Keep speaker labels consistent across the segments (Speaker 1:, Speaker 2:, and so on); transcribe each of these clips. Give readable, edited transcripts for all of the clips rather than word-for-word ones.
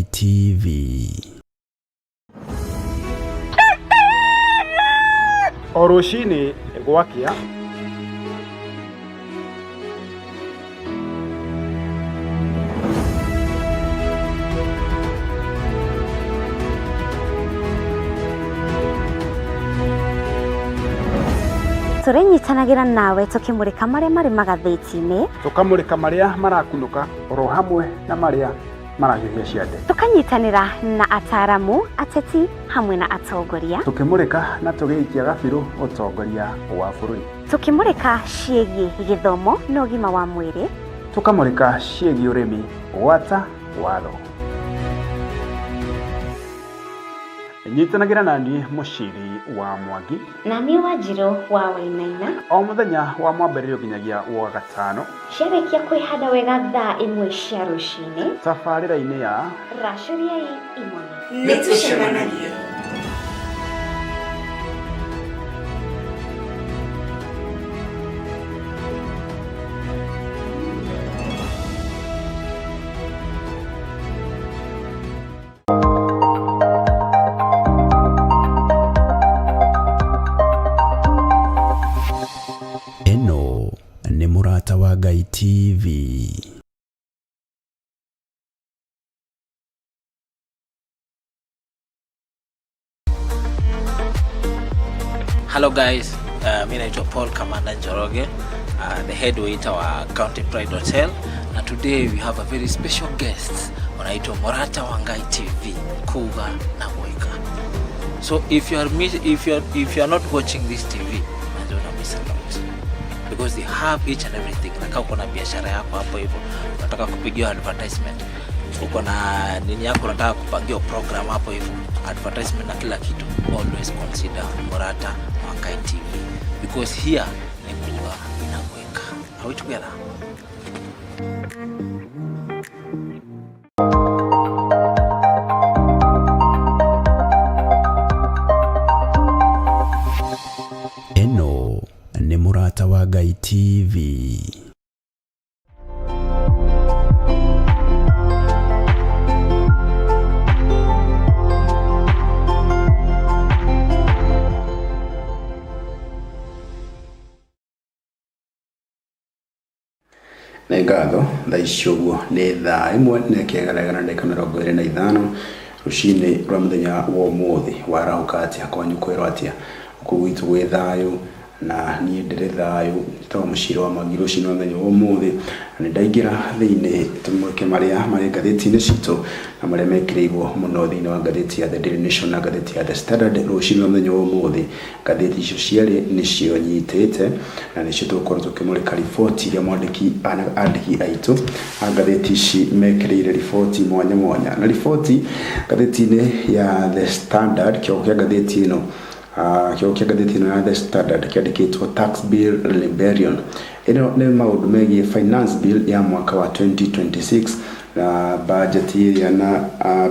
Speaker 1: Ngai TV.
Speaker 2: O ruci-ini gwakia
Speaker 3: turenyitanagira nawe tukimurika maria mari magatheti-ini,
Speaker 2: tukamurika maria marakunuka oro hamwe na maria marahiũhia ciande,
Speaker 3: tukanyitanira na ataramu, ateti hamwe na atongoria,
Speaker 2: tukimurika na tugiikia gabiru utongoria wa bũrũri,
Speaker 3: tukimurika ciĩgiĩ gĩthomo na ũgima wa mwĩrĩ,
Speaker 2: tukamurika ciĩgiĩ ũrĩmi, gwata watho. Nyitanagira nani muciri wa Mwangi
Speaker 3: na ni Wanjiru wa Wainaina,
Speaker 2: o muthenya wa mwambĩrĩrio nginyagia wa gatano,
Speaker 3: ciarĩkia kwĩhanda wega thaa 1 cia rũcinĩ,
Speaker 2: tabarĩra-inĩ ya
Speaker 3: Racuriai Imone.
Speaker 4: Nĩtũcemanagia.
Speaker 1: Eno ni Murata wa Ngai TV.
Speaker 5: Hello guys, mimi naitwa Paul Kamanda Njoroge, the head waiter wa County Pride Hotel, and today we have a very special guest wanaitwa Murata wa Ngai TV, Kuga na Moika. So if you are not watching this TV, don't miss a lot, because they have each and everything. Na kama uko na biashara yako hapo hivyo, unataka kupigia advertisement, uko na nini yako unataka kupangia program hapo hivyo, advertisement na kila kitu, always consider Murata wa Ngai TV, because here ni Kuga na Moika. Are we together?
Speaker 1: Eno ni Murata wa Ngai TV.
Speaker 2: na ngatho thaa icio guo nĩ thaa 1:25 ruci-ini rwa muthenya wa ũmũthĩ. Warauka atia kwanyu kwĩrwo atia gũkũ gwitũ gwĩ thayũ, na niĩ ndĩrĩ thayũ. Njĩtagwo Mũciri wa Mwangi ruci-ini rwa muthenya wa ũmũthĩ, na ndaingĩra thĩinĩ tũmũrĩke marĩa marĩ ngathĩti-inĩ citũ na marĩa mekĩrĩirwo mũno thĩinĩ wa ngathĩti ya The Daily Nation na ngathĩti ya The Standard ruci-ini rwa muthenya wa ũmũthĩ. Ngathĩti icio cierĩ nĩcio nyitĩte na nĩcio tũgũkorwo tũkĩmũrĩka riboti iria andĩki aitũ a ngathĩti ici mekĩrĩire riboti mwanya mwanya. Na riboti ngathĩti-inĩ ya The Standard, kĩo kĩa ngathĩti ĩno ya The Standard kĩandĩkĩtwo Tax Bill Rebellion. Ĩno nĩ maũndũ megiĩ finance bill ya mwaka wa 2026 na budget ĩrĩa na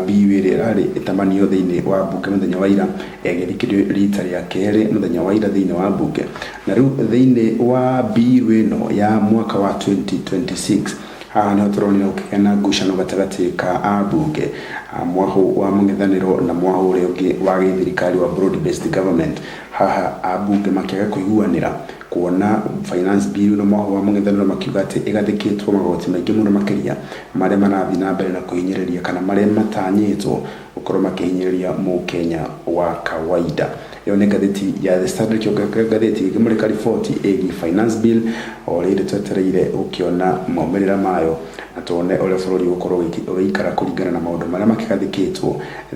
Speaker 2: bill ĩrĩa ĩrarĩ ĩtamanio thĩinĩ wa mbunge mũthenya wa ira, ĩgĩthikĩrĩrio rita rĩa kerĩ mũthenya wa ira thĩinĩ wa mbunge. Na rĩu thĩinĩ wa bill ĩno ya mwaka wa 2026 no tũronio gũkĩgĩa na ngucanio gatagatĩ ka ambunge, mwaho wa mũng'ethanĩro na mwaho ũrĩa ũngĩ wa gĩthirikari wa broad based government. Haha ambunge makĩaga kũiguanĩra kuona finance bill no mwaho wa mũng'ethanĩro makiuga atĩ ĩgathĩkĩtwo magoti maingĩ mũno makĩria marĩa marathiĩ na mbere na kũhinyĩrĩria kana marĩa matanyĩtwo gũkorwo makĩhinyĩrĩria mũkenya wa kawaida. Ĩyo nĩ ngathĩti ya The Standard, kĩo ngathĩti ĩkĩmũrĩka riboti ĩgiĩ finance bill, o rĩrĩ twetereire gũkĩona maumĩrĩra mayo na tuone ũrĩa bũrũri ũgũkorwo ũgĩikara kũringana na maũndũ marĩa makĩgathĩkĩtwo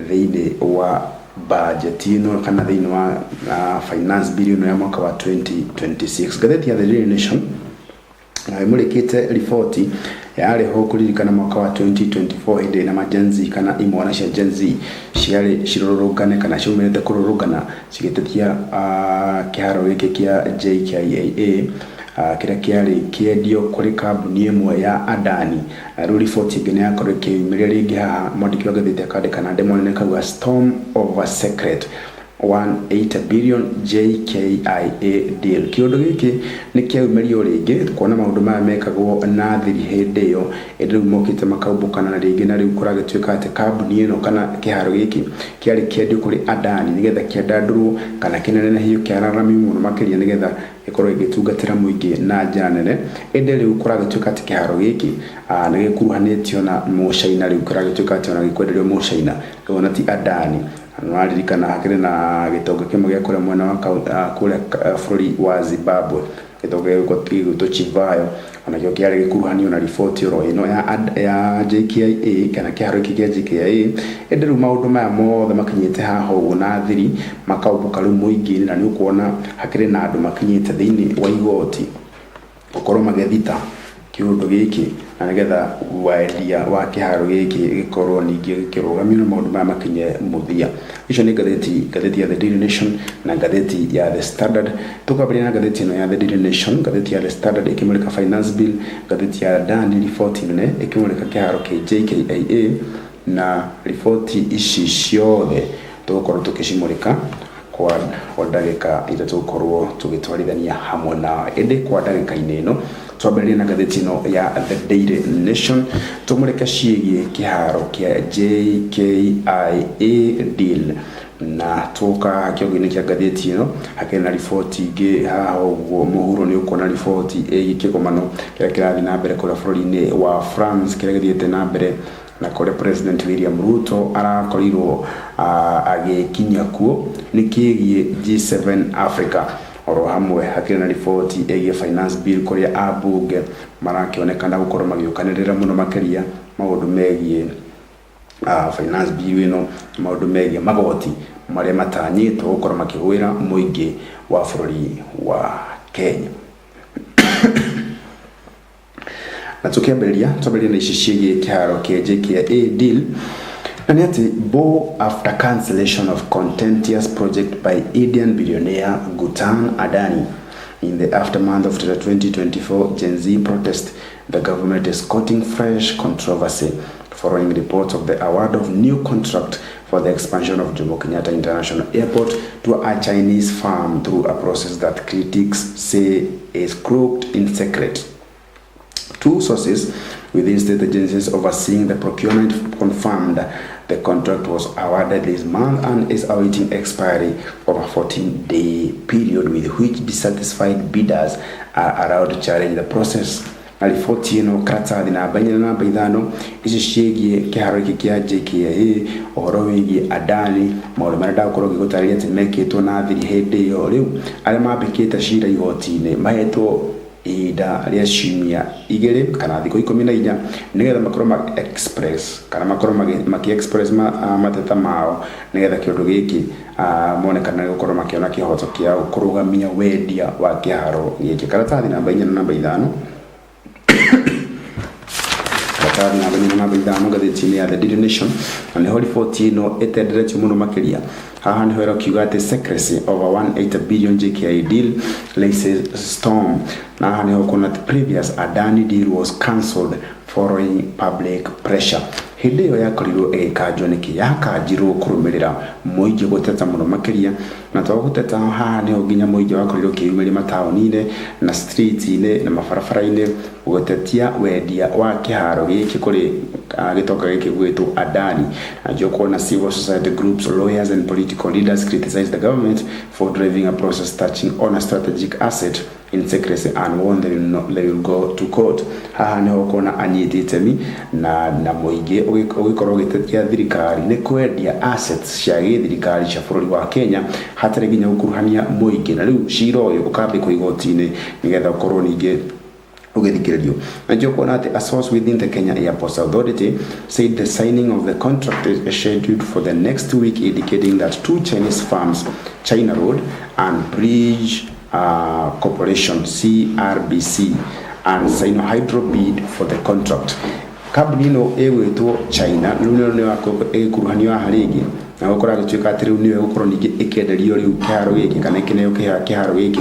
Speaker 2: thĩinĩ wa budget ĩno kana thĩinĩ wa finance bill ĩno ya mwaka wa 2026. Ngathĩti ya The Daily Nation ĩmũrĩkĩte riboti yarĩho kũririkana mwaka wa 2024 hĩndĩ na majenzi kana imwana cia Gen Z ciarĩ cirũrũngane kana ciumĩrĩte kũrũrũngana cigĩtetia kĩharo gĩkĩ kĩa JKIA kĩrĩa kĩarĩ kĩendio kũrĩ kambuni ĩmwe ya Adani. Rĩu riboti ĩngĩ nĩ yakorwo ĩkĩumĩrĩra rĩngĩ haha, mwandĩki wa ngathĩti akandĩka na ndemone kauga storm of a secret 1.8 billion JKIA deal. Kiundu giki ni kiaumerio ringi kuona maundu maya mekagwo na thiri hindi iyo riu mokite makaubukana na ringi na riu kuragituika ati kambuni ino kana kiharo giki kiari kiendio kuri Adani nigetha kiandandurwo kana kinene hiyo kiararami muno makiria nigetha ikorwo igitungatira muingi na njira nene ende riu kuragituika ati kiharo giki ni gikuruhanitio na Muchaina riu kuragituika ati ona gikwenderio Muchaina ona ti Adani nwaririkana hakire na gitonga kimwe gya kure mwena wa kule bũrũri wa Zimbabwe gitonga gĩgũtwo Chivayo ona kĩo kĩarĩ gĩkuruhanio na riboti ino ya JKIA kana kĩharo gĩkĩ kĩa JKIA ende rĩu maũndũ maya mothe makinyĩte haha ũguo na thiri makaũmbũka rĩu mũingĩ na nĩ ũkuona hakire na andũ makinyĩte thĩinĩ wa igoti gũkorwo magethita kiundu giki na nigetha wendia wa kiharo giki gikorwo ningi gikirugamio na maundu maya makinye muthia. Icio ni gatheti ya The Daily Nation na gatheti ya The Standard. Tukabiri na gatheti ino ya The Daily Nation, gatheti ya The Standard ikimulika finance bill, gatheti ya Dani report nene ikimulika kiharo ki JKIA na report ici ciothe tugukorwo tukicimulika kwa ndagika ita tugukorwo tugitwarithania hamwe na ende kwa ndagika-ini ino twambĩrĩrie na gatheti ino ya The Daily Nation tumurika ciĩgie kiharo kia JKIA deal na tuka kĩongo-inĩ kia gatheti ino hakĩrĩ na riboti ingĩ haha ũguo mũhuro nĩ ũkuona riboti ĩgiĩ kĩgomano kĩrĩa kĩrathiĩ na mbere kũrĩa bũrũri-inĩ wa France kĩrĩa gĩthiĩte na mbere na kore President William Ruto arakorirwo agĩkinya kuo nĩ kĩgiĩ G7 Africa oro hamwe hakiri na riboti ĩgiĩ finance bill kuria abunge marakĩonekana gũkorwo magĩũkanĩrĩra mũno makĩria maũndũ megiĩ finance bill ino maũndũ megiĩ magoti marĩa matanyĩtwo gũkorwo makĩgwĩra mũingĩ wa bũrũri wa Kenya. Na tukiambĩrĩria na ici ciĩgiĩ kĩharo kĩa JKIA deal na nĩ atĩ after cancellation of contentious project by Indian billionaire Gautam Adani in the aftermath of the 2024 Gen Z protest, the government is courting fresh controversy following reports of the award of new contract for the expansion of Jomo Kenyatta International Airport to a Chinese firm through a process that critics say is crooked in secret. Two sources within state agencies overseeing the procurement confirmed the contract was awarded this month and is awaiting expiry of a 14-day period with which dissatisfied bidders are allowed to challenge the process. Na riboti ino karatathi namba 4 na namba 5 ici ciĩgiĩ kĩharo gĩkĩ kĩa JKIA ũhoro wĩgiĩ Adani maũndũ marĩa ndakorwo ngĩgũtarĩria atĩ mekĩtwo na thiri hĩndĩ ĩyo rĩu arĩa mambĩkĩte cira igoti-inĩ mahetwo ihinda rĩa ciumia 2 kana thikũ 14 nigetha makorwo express kana makorwo express mateta mao nigetha kĩũndũ gĩkĩ monekana gũkorwo makĩona kĩhoto kĩao kũrũgamia wendia wa kĩharo gĩkĩ. Karatathi namba 4 na namba 5 gatheti-inĩ ya The Daily Nation na nĩho riboti ino ĩtenderetio mũno makĩria. Haha nĩho ĩrakiuga atĩ secrecy over 1.8 billion JKIA deal laces storm na haha nĩho kuona atĩ previous Adani deal was cancelled following public pressure. Hĩndĩ ĩyo yakorirwo ĩgĩkanjwo nĩkĩ yakanjirwo kũrũmĩrĩra mũingĩ gũteta mũno makĩria na to gũteta haha nĩho nginya mũingĩ wakorirwo kĩyumĩria mataũni-inĩ na streets-inĩ na mabarabara-inĩ gũtetia wendia wa kĩharo gĩkĩ kũrĩ gĩtonga gĩkĩ gwĩtwo Adani. Na kuona civil society groups, lawyers and political leaders criticized the government for driving a process touching on a strategic asset in secrecy and warn they will go to court. Haha nĩho kuona anyiti itemi na mũingĩ ũgĩkorwo ũgĩtetia thirikari nĩ kwendia assets cia gĩthirikari cia bũrũri wa Kenya hatarĩ nginya gũkuruhania mũingĩ na rĩu cira ũyũ ũkambĩkwo igoti-inĩ nĩgetha ũkorwo ningĩ ugithikiririo. Na kuona atĩ a source within the Kenya Airports Authority said the signing of the contract is scheduled for the next week, indicating that two Chinese firms, China Road and Bridge Corporation CRBC and Sino Hydro bid for the contract. Kambuni ĩno ĩgwĩtwo China nĩyo ĩkuruhanio haha rĩngĩ na gukora gituika ati riu niwe gukorwo ningi ikenderio riu kiharo giki kana ikineo kiharo giki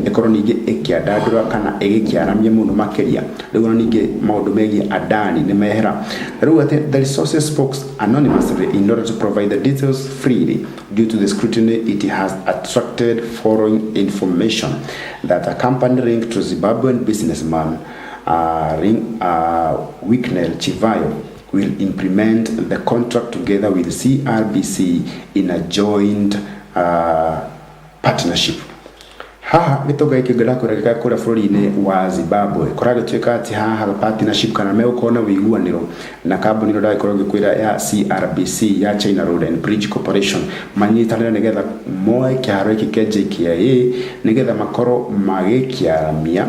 Speaker 2: ikorwo ningi ikiandandura kana igikiaramia muno makeria riu ningi maundu megi adani ni mehera riu ati the resources spoke anonymously in order to provide the details freely due to the scrutiny it has attracted foreign information that a company linked to Zimbabwean businessman Wicknell Chivayo will implement the contract together with CRBC in a joint partnership. Haha gitoga ikigera kureka kura florine wa Zimbabwe koraga tweka ati haha partnership kana me ukona wiguaniro na kambuni ro ikoroge kwira ya CRBC ya China Road and Bridge Corporation manyitanira nigetha moe kiaro iki KJKIA nigetha makoro magikiaramia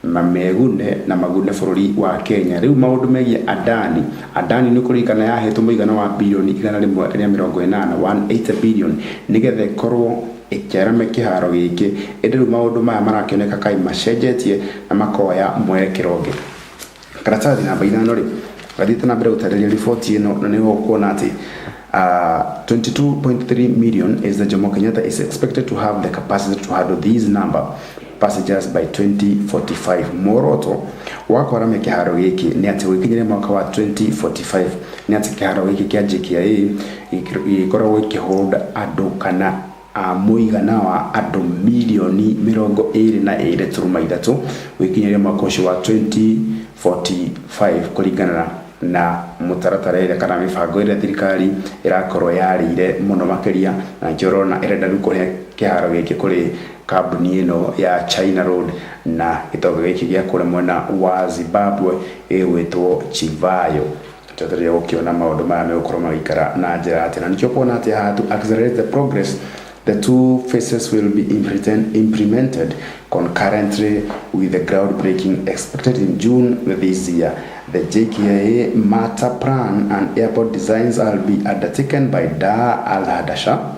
Speaker 2: na megune na magune fururi wa Kenya riu maundu megie adani ni kurikana ya hetu muigana wa bilioni 180 billion nigetha korwo ikiarame kiharo giki ende maundu maya marakioneka kai macenjetie na makoya mwerekeroge karatathi namba 5 ri gathite na mbere utariria report ino na niho kuona ati 22.3 million is the Jomo Kenyatta is expected to have the capacity to handle these number passengers by 2045. Moroto wako rame kiharo giki ni ati wikinyire mwaka wa 2045 ni ati kiharo giki kia JKIA ikoragwo ikihold andu kana muigana wa andu milioni 22.3 wikinyire mwaka ucio wa 2045 kuringana na mutaratara ile kana mifango ile thirikari irakorwo yarire muno makeria na njorona irenda rukoria kiharo giki kuri kambuni ino ya China Road na gitogo giki gia kure mwena wa Zimbabwe gwitwo Chivayo tutari gukiona maundu maya megukoro magikara na njira ati na nikyo kuona ati to accelerate the progress the two phases will be implemented concurrently with the groundbreaking expected in June this year. The JKIA master plan and airport designs will be undertaken by Dar Al-Hadasha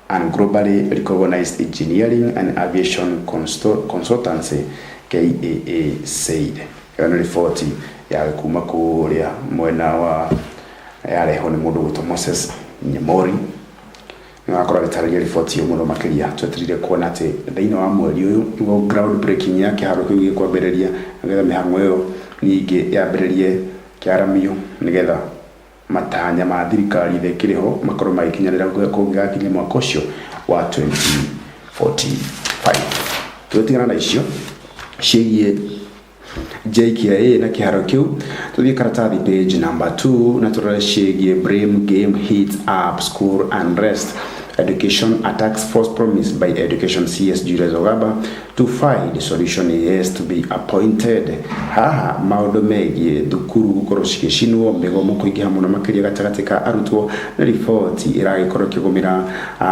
Speaker 2: and globally recognized engineering and aviation consultancy KAA said. Yana ripoti ya kuma kuria mwena wa yale hone mundu guto Moses Nyamori nakora gitaragia ripoti yo muno makeria twetirire kuona ati thiini wa mweri uyu igo ground breaking ya kiharo kiu gikwambiriria nigetha mihango iyo ningi yambiririe kiaramio nigetha matanya ma thirikari thekiriho makorwo magikinyanira kugakinya mwaka ucio wa 2045 tutigana na icio cigie JKIA na kiharo kiu tuthie karatathi page number 2 na turare cigie blame game hits up school unrest education attacks force promised by education CS Julius Ogaba to find the solution is to be appointed. Haha maundu megie thukuru gukorwo cigishinwo migomo kuingiha muno makeria gatagati ka arutwo na ripoti iragikorwo kigumira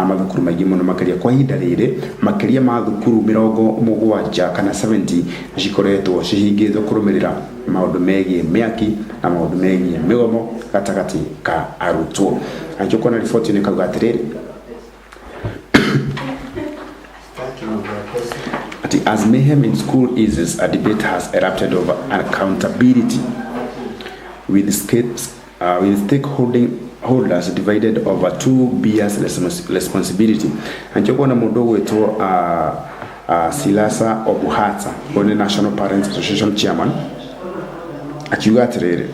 Speaker 2: mathukuru maingi muno makeria kwa ihinda riri makeria ma thukuru 70 kana 70 cikoretwo cihingithwo kurumirira maundu megie miaki na maundu megie migomo gatagati ka arutwo anjo kona ripoti ni kauga atiriri as mayhem in school eases, a debate has erupted over accountability with stakeholders divided over two bias responsibility. And you want to Silasa Obuhata, the National Parents Association chairman, at Ugatere.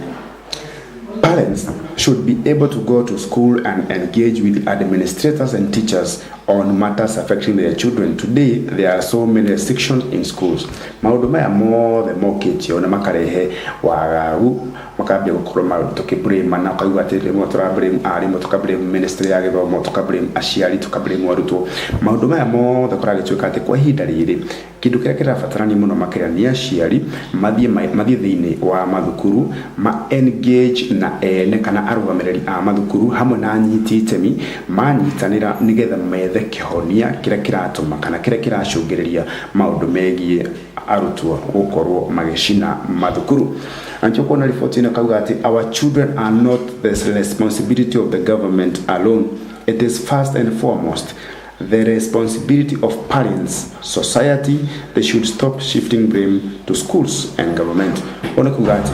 Speaker 2: Parents should be able to go to school and engage with administrators and teachers on matters affecting their children. Today, there are so many restrictions in schools. Mauduma ya more the more kids ona makarehe wagaru makabye gukoroma tukibure mana kayuga tere mo turabure ari mo tukabure ministry yage bo mo tukabure ashiari tukabure mo waruto mauduma ya more the korage twekate kwa hinda riri kindu kira kirafatarani muno makira ni ashiari mathie thiini wa mathukuru ma engage na ene kana arugamireri a mathukuru hamwe na nyiti itemi manyitanira nigetha methe kihonia kira kiratuma kana kira kiracungiriria maundu megie arutwo gukorwo magishina mathukuru. Ancho kona ripoti na kauga ati our children are not the responsibility of the government alone. It is first and foremost the responsibility of parents, society. They should stop shifting blame to schools and government. Ona kauga ati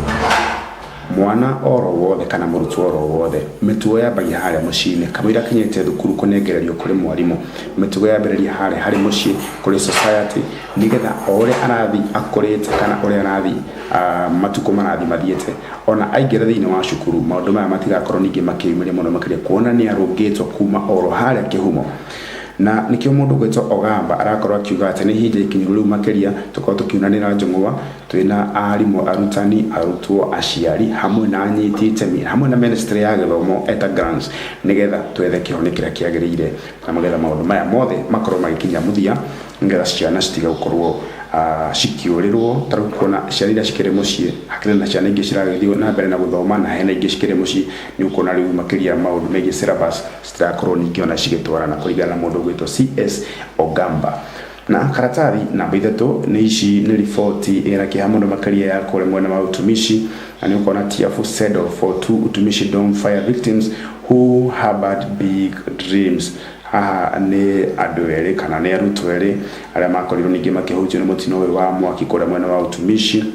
Speaker 2: mwana oro wothe kana murutwo oro wothe mitugo yambagia haria muciini kamwira kinyete thukuru kunegererio kuri mwarimu mitugo yambereria haria hari mucii kuri society nigetha ore arathi akorete kana ore arathi matuko marathi mathiete ona aingire thiini wa cukuru maundu maya matigakorwo ningi makiumiria muno makiria kuona ni arungitwo kuma oro haria kihumo na nikio mundu gwetwo Ogamba arakorwo akiuga ati ni hinde ikinyu riu makiria tukorwo tukiunanira njungwa twina arimu arutani arutwo aciari hamwe na anyiti itemi hamwe na ministry ya githomo eta grants nigetha twethe kihoni kiria kiagirire na magetha maundu maya mothe makorwo magikinya muthia nigetha ciana citiga gukorwo cikiurirwo taru kuona ciana iria cikire mucii hakiri na ciana ingi ciragithio na mbere na guthoma na hena ingi cikire mucii ni ukona riu makiria maundu megie syllabus citirakorwo ningi ona cigitwarana kuringana na mundu gwitwo CS Ogamba na karatathi namba 3 ni ici ni ripoti irakiha mundu makiria ya kule mwena wa utumishi na ni ukona tearful said for 2 utumishi dome fire victims who harbored big dreams ni andu eri kana ni arutwo eri aria makorirwo ningi makihutio ni mutino uyu wa mwaki kuria mwena wa utumishi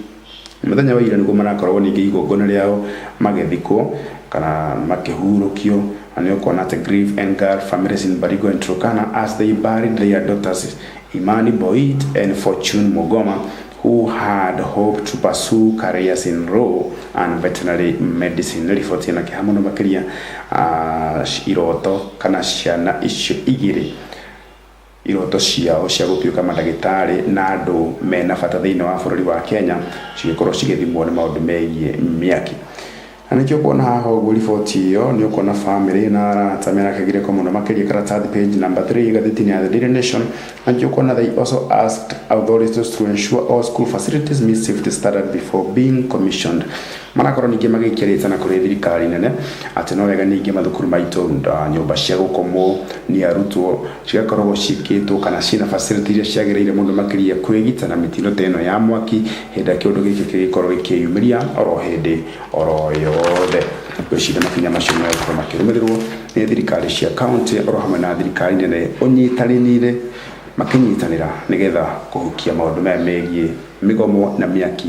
Speaker 2: muthenya wa ira niguo marakorwo ningi igongona riao magethikwo kana makihurukio and ukona ati grief anger families in Barigo and Turkana as they buried their daughters Imani Boyd and Fortune Mogoma who had hoped to pursue careers in law and veterinary medicine. Ripoti na kihamuno makiria iroto kana ciana icio igiri iroto ciao cia gutuika madagitari na andu mena bata thiini wa bururi wa Kenya cigikorwo cigithimwo ni maundu megie miaki anikio kuona haha uguo ripoti iyo ni ukona family na tamera kagire kwa muno makiria karatathi page number 3 gathitini ya the Daily Nation and you kuna they also asked authorities to ensure all school facilities meet safety standard before being commissioned marakorwo ningi magikirite na kuri thirikari nene ati no wega ningi mathukuru maitu nyumba cia gukomwo ni arutwo cigakorwo cikitwo kana cina facility iria ciagiriire mundu makiria kwigita na mitino teno ya mwaki hinda kiundu giki gikorwo gikiyumiria oro hindi oro yothe gwicira makinya macio mekorwo makirumirirwo ni thirikari cia county oro hamwe na thirikari nene unyitarinire makinyitanira nigetha kuhukia maundu maya megie migomo na miaki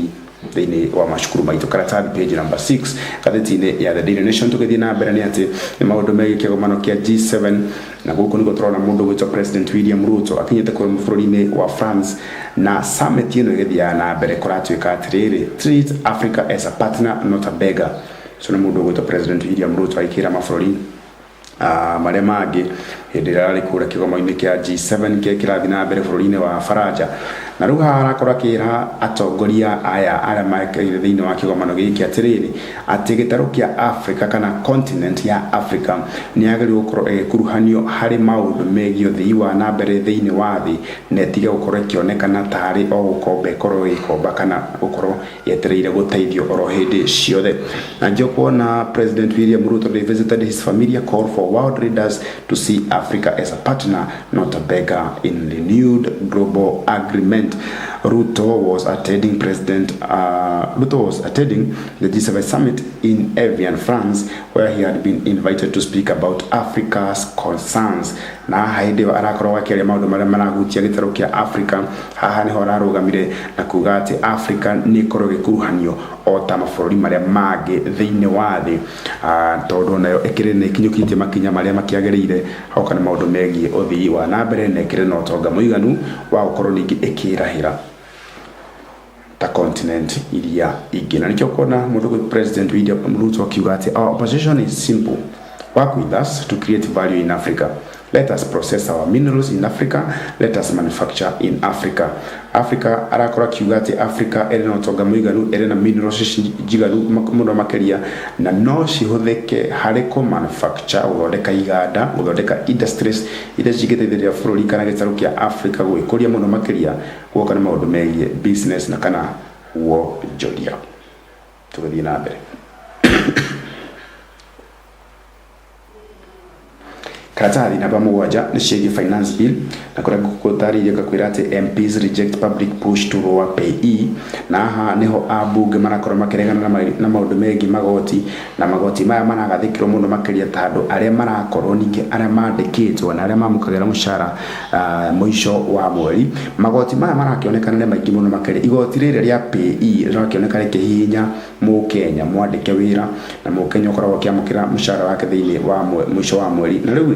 Speaker 2: thiini wa mashukuru maitu karatathi page number 6 gathitini ya the Daily Nation tukithie na mbere ni ati maundu megie kigomano kia G7 na guku niko turona mundu gwitwa President William Ruto akinyete kwa mfururi wa France na summit ino igithia na mbere kuratuika atiriri treat Africa as a partner not a beggar so na mundu gwitwa President William Ruto aikira mafururi maria mangi hindi rari kura kigomano kia G7 kia kirathi na mbere bururi-ini wa Faraja na riu harakora kira atongoria aya aria maikire thiini wa kigomano giki atiriri ati gitaro kia Africa kana continent ya Africa ni agiri gukorwo kuruhanio hari maundu megio thii wa na mbere thiini wa thi netige gukorwo kionekana tari o gukombe korwo ikomba kana gukorwo yetereire guteithio oro hindi ciothe na njo kuona President William Ruto they visited his family call for world leaders to see Africa as a partner not a beggar in renewed global agreement. Ruto was attending the G7 summit in Evian, France, where he had been invited to speak about Africa's concerns. Na haide arakorwo akiaria maundu maria marahutia gitaro kia Africa haha niho ararugamire na kuga ati Africa ni korwo gikuruhanio o ta mabũrũri maria mangi thiini wa thi tondu nayo ikire ni kinyukitie makinya maria makiagiriire hau kana maundu megie uthii wa na mbere na ikire no tonga muiganu wa gukorwo ningi ikirahira ta continent iria ingi na nikio kona mundu gwi President William Ruto akiuga ati our opposition is simple: work with us to create value in Africa. Let us process our minerals in Africa. Let us manufacture in Africa. Africa arakora kiuga ati Africa eri na utonga muiganu eri na minerals jiganu muno makeria na no cihuthike hari ko manufacture uthondeka iganda uthondeka industries iria cigiteithĩrĩria bũrũri kana gĩtarũ kia Africa gwĩkũria muno makeria gwoka na maũndũ megie business na kana wonjoria. Tũgĩthiĩ na mbere Karatathi namba 7 ni ciĩgiĩ finance bill na kũrĩa gũtarĩria kakwĩra atĩ MPs reject public push to lower pay. Na haha niho ambunge marakorwo makĩregana na maũndũ megiĩ magoti, na magoti maya maragathĩkĩrwo mũno makĩria ta andũ arĩa marakorwo ningĩ arĩa mandĩkĩtwo na arĩa mamũkagĩra mũcara mũico wa mweri. Magoti maya marakĩonekana nĩ maingĩ mũno makĩria. Igoti rĩrĩ rĩa pay rĩrakĩoneka rĩkĩhihinya Mũkenya mwandĩke wĩra na Mũkenya ũkoragwo akĩamũkĩra mũcara wake thĩinĩ wa mũico wa mweri. Na rĩu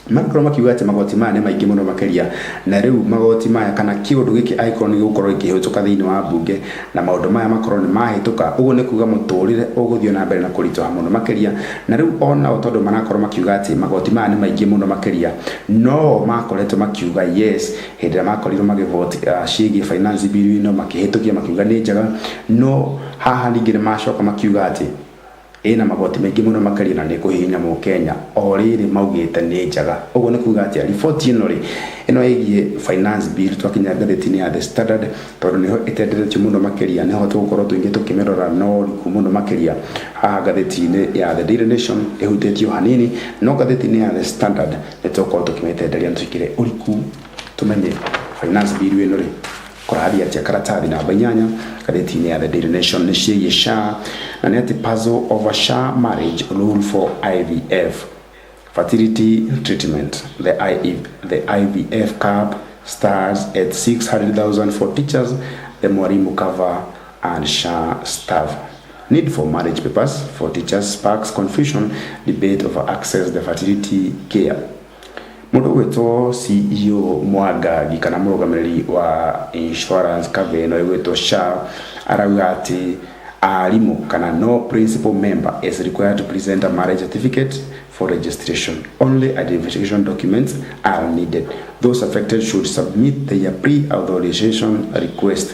Speaker 2: marakorwo makiuga atĩ magoti maya nĩ maingĩ mũno makĩria, na rĩu magoti maya kana kĩũndũ gĩkĩ aikoro nĩ gũkorwo gĩkĩhĩtũka thĩinĩ wa mbunge na maũndũ maya makorwo nĩ mahĩtũka. Ũguo nĩ kuuga mũtũrĩre ũgũthiĩ na mbere na kũritũha mũno makĩria. Na rĩu onao tondũ marakorwo makiuga atĩ magoti maya nĩ maingĩ mũno makĩria, no makoretwo makiuga yes hĩndĩ ĩrĩa makorirwo magĩvote ciĩgiĩ finance bill ĩno makĩhĩtũkia makiuga nĩ njega. No haha ningĩ nĩ macoka makiuga atĩ ĩna magoti maingĩ mũno makĩria na nĩ kũhihinya Mũkenya o rĩrĩ maugĩte nĩ njega. Ũguo nĩ kuuga atĩ riboti ĩno ĩgiĩ finance bill twakinya ngathĩti-inĩ ya The Standard tondũ nĩho ĩtenderetio mũno makĩria, nĩho tũgũkorwo tũingĩ tũkĩmĩrora no riku mũno makĩria. Haha ngathĩti-inĩ ya The Daily Nation ĩhutĩtio hanini, no ngathĩti-inĩ ya The Standard nĩ tũgũkorwo tũkĩmĩtenderia na tũikire ũriku tũmenye finance bill ĩno kũraria atĩa. Karatathi namba 8 ngathĩti-inĩ ya The Daily Nation nĩ ciĩgiĩ SHA na nĩ atĩ puzzle over SHA marriage rule for IVF fertility treatment. The IVF cap starts at 600,000 for teachers, the mwalimu cover and SHA staff. Need for marriage papers for teachers sparks confusion, debate over access the fertility care. Mũndũ gwĩtwo CEO Mwangangi kana mũrũgamĩrĩri wa insurance cover ĩno ĩgwĩtwo SHA arauga atĩ arimũ kana no principal member is required to present a marriage certificate for registration. Only identification documents are needed. Those affected should submit their pre-authorization request.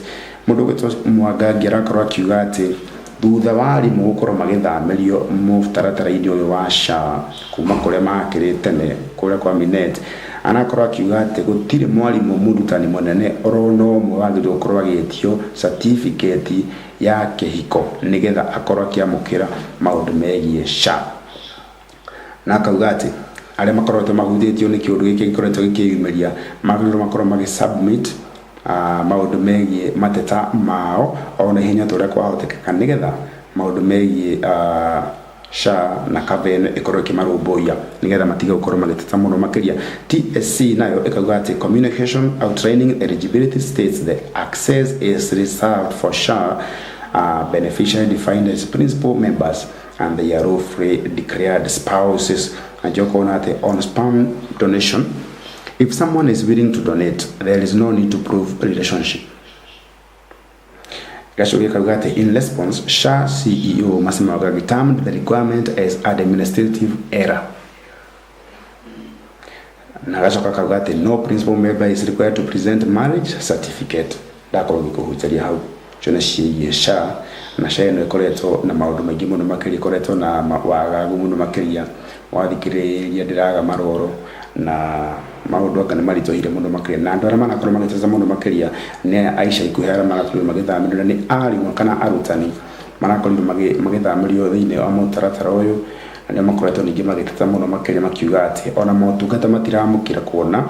Speaker 2: Mũndũ gwĩtwo Mwangangi arakorwo akiuga atĩ thutha wa arimũ gũkorwo magĩthamĩrio mũtaratara-inĩ ũyũ wa SHA kuma kũrĩa makĩrĩ tene kũrĩa kwa Minet, anakorwo akiuga atĩ gũtirĩ mwarimũ mũrutani mũnene orona ũmwe wagĩrĩirwo gũkorwo agĩtio certificate ya kĩhiko nĩgetha akorwo akĩamũkĩra maũndũ megiĩ SHA. Na akauga atĩ arĩa makoretwo mahutĩtio nĩ kĩũndũ gĩkĩ gĩkoretwo gĩkĩyumĩria magĩrĩirwo makorwo magĩsubmit maũndũ megiĩ mateta mao ona ihenya tũrĩa kwahotekeka nĩgetha maũndũ megiĩ SHA na cover ĩkorwo ĩkĩmarũmbũiya nĩgetha matige gũkorwo magĩteta mũno makĩria. TSC nayo ĩkauga atĩ communication outlining eligibility states the access is reserved for SHA beneficiary defined as principal members and their lawfully declared spouses. And jokona atĩ on sperm donation, if someone is willing to donate, there is no need to prove relationship. In response, SHA CEO Masimaga termed the requirement as administrative error. Nagashoka kagate no principal member is required to present marriage certificate. Dakoro gikuhuteria hau. Chona SHA na SHA ĩno ĩkoretwo na maũndũ maingĩ mũno makĩria, ĩkoretwo na wagagu mũno makĩria, wathikĩrĩria ndĩraga maroro na maũndũ aka nĩ maritũhire mũno makĩria, na andũ arĩa manakorwo magĩteta mũno makĩria nĩ Aisha ikuhĩ arĩa marakorwo magĩthamĩrio nĩ arimũ kana arutani marakorirwo magĩthamĩrio thĩinĩ wa mũtaratara ũyũ, na nĩ makoretwo ningĩ magĩteta mũno makĩria makiuga atĩ ona motungata matiramũkĩra kuona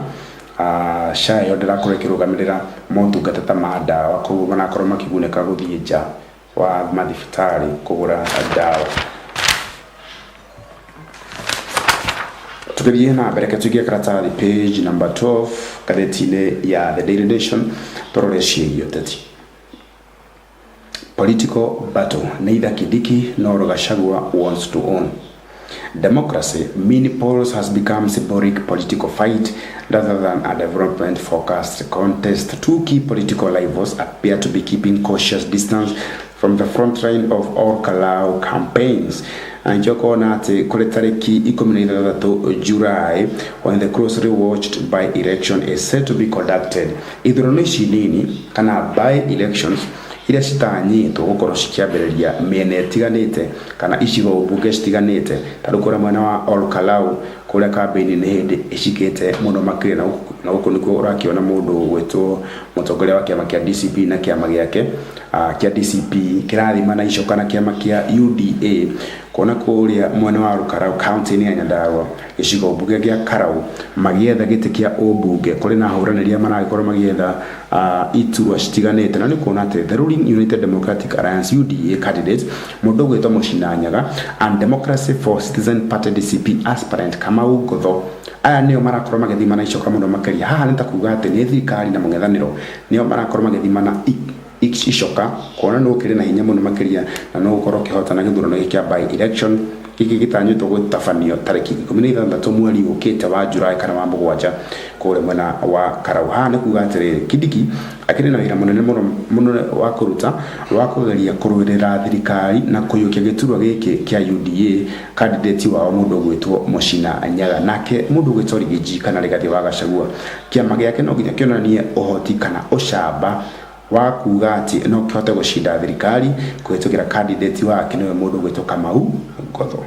Speaker 2: SHA yo ndĩrakorwo ĩkĩrũgamĩrĩra motungata ta ma ndawa, koguo manakorwo makĩgunĩka gũthiĩ nja wa mathibitarĩ kũgũra ndawa. Tukirie na mbere tugiye karatathi page number 12 gatheti-inĩ ya The Daily Nation torore ciĩgiĩ ũteti. Political battle, neither Kidiki nor Gachagua wants to own. Democracy, many polls has become symbolic political fight rather than a development focused contest. Two key political rivals appear to be keeping cautious distance from the front line of all Kalau campaigns. And jokona ati kule tariki 13 July when the closely watched by-election is set to be conducted. Ruci-ini kana by-elections iria citanyitwo gũkorwo cikiambĩrĩria mĩena ĩtiganĩte kana icigo mbunge citiganĩte ta rĩu kũrĩa mwena wa Ol Kalou kũrĩa kambĩini nĩ hĩndĩ ĩcikĩte mũno makĩria, na gũkũ nĩkuo ũrakĩona mũndũ gwĩtwo mũtongoria wa kĩama kĩa DCP na kĩama gĩake kĩa DCP kĩrathima na icoka na kĩama kĩa UDA kuona kuria mwena wa Rukarau county ni ya Nyandarua gicigo mbunge gia Karau magietha giti kia ubunge kuri na huraniria maragikorwo magietha iturwa citiganite na ni kuona ati the ruling United Democratic Alliance UDA candidate mundu gwitwa Mushinanyaga and Democracy for Citizen Party DCP aspirant Kamau Ngotho aya nio marakorwo magithimana icoka muno makiria haha nita kuga ati ni thirikari na mung'ethaniro nio marakorwo magithimana icoka kuona no kire na hinya muno makiria na no gukorwo kihotana githurano kia by election giki gitanyitwo gutafanio tariki 16 mweri ukite wa Julai kana wa mugwanja kure mwena wa Karau haha ni kuga ati Kidiki akiri na wira munene muno wa kuruta wa kugeria kurwirira thirikari na kuyukia giturwa giki kia UDA candidate wa mundu gwitwo Mushinanyaga nake mundu gwitwo Rigiji kana Rigathi wa Gachagua kiama giake no ginya kionanie uhoti kana ucamba wa kuga ati no kihote gushinda thirikari kuhitukira candidate wake niwe mundu gwitwo Kamau Ngotho.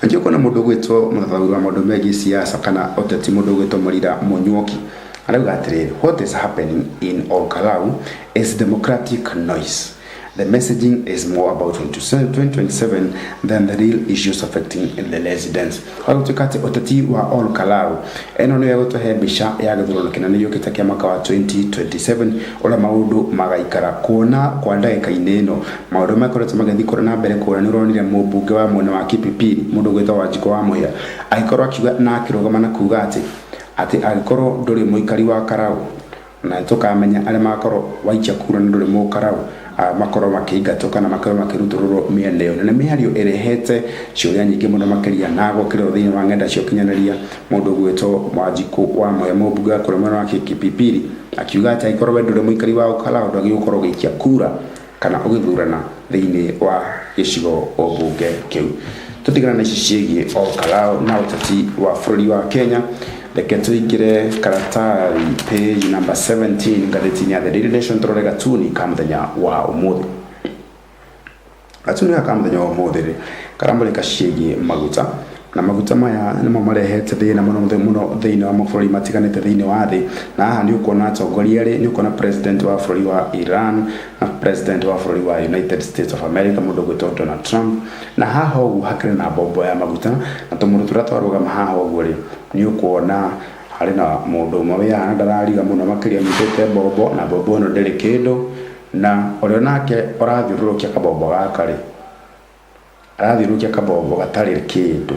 Speaker 2: Anjo kona mundu gwitwo muthauri wa maundu megi siasa kana oteti mundu gwitwo Murira Munyuoki arauga atiriri, what is happening in Olkalau is democratic noise. The messaging is more about 2027 than the real issues affecting the residents. Hagutukati oteti wa Olkalau eno niwe gutuhe mbica ya githurano kinene yukite kia mwaka wa 2027 ola maundu magaikara kuona kwa ndagika-ini ino maundu makoretwo magathi kura na mbere kuona nironire mubunge wa mwena wa Kipipiri mundu gwitwa Wanjiko wa Muhia aikorwo akiuga na akirugama na kuga ati agikorwo nduri muikari wa Karau na tukamenya ale makorwo waicha kura nduri mu Karau makoro makiingatũka na makoro makiruturwo miende yo na miario erehete ciuria nyingi muno makiria nago kiro thiini wa ngenda cio kinyanaria mundu gwitwo Wanjiko wa Muhia mubunge kuri mwena wa Kipipiri akiuga ati aikorwo nduri muikari wa Olkalau ndu agiukorwo gikia kura kana ugithurana thiini wa gicigo obunge kiu tutigana na cicie Olkalau na uteti wa bũrũri wa Kenya. Reke tuingire karatari page number 17 ngathĩti-inĩ ya The Daily Nation turore gatuni ka mũthenya wa ũmũthĩ. Gatuni ka mũthenya wa ũmũthĩ karambũrĩka ciĩgiĩ maguta na maguta maya nĩmo marehete thĩna mũno thĩinĩ wa mabũrũri matiganĩte thĩinĩ wa thĩ na haha nĩ ũkuona atongoria erĩ, nĩ ũkuona president wa bũrũri wa Iran na president wa bũrũri wa United States of America mũndũ gwĩtwo Donald Trump na haha ũguo hakĩrĩ na mbombo ya maguta na tũmũndũ tũrĩa twarũgama haha ũguo rĩ ni ukuona hari na mundu umwe ya ndarariga muno makiria mitete bombo na bombo no nderi kindu na urio nake urathiururukia kabombo gaka ri arathiururukia kabombo gatari kindu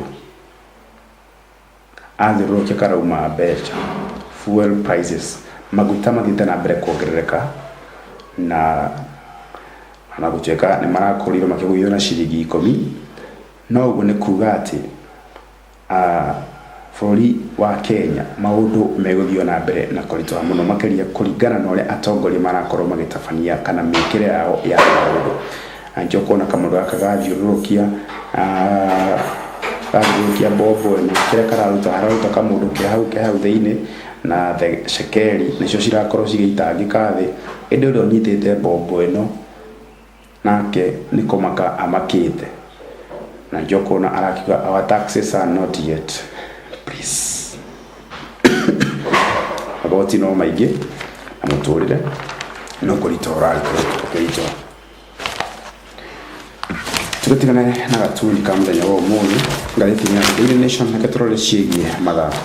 Speaker 2: athiururukia karauma mbeca fuel prices maguta mathite na mbere kuongerereka na gutuika ni marakorirwo makigũithio na ciringi 10 no uguo ni kuga ati bũrũri wa Kenya maundu meguthio na mbere na kũritũha muno makiria kũringana na ũrĩa atongoria marakorwo magitabania kana mĩkĩre yao ya maundu. Anjo kuona kamũndũ gaka gathiũrũrũkia bombo na kĩrĩa kararuta kamũndũ ke hau thĩinĩ na cekeri nicio cirakorwo cigĩitangĩka thĩ ĩndĩ ũrĩa ũnyitĩte bombo ĩno nake nĩ kũmaka amakĩte na njo kuona arakiuga our taxes are not yet. Please. Magoti no maingĩ na mũtũrĩre no kũritora kũrito. Tugatigana na gatuni ka mũthenya wa ũmũthĩ ngathĩti-inĩ ya Daily Nation na gaturore ciĩgiĩ mathako.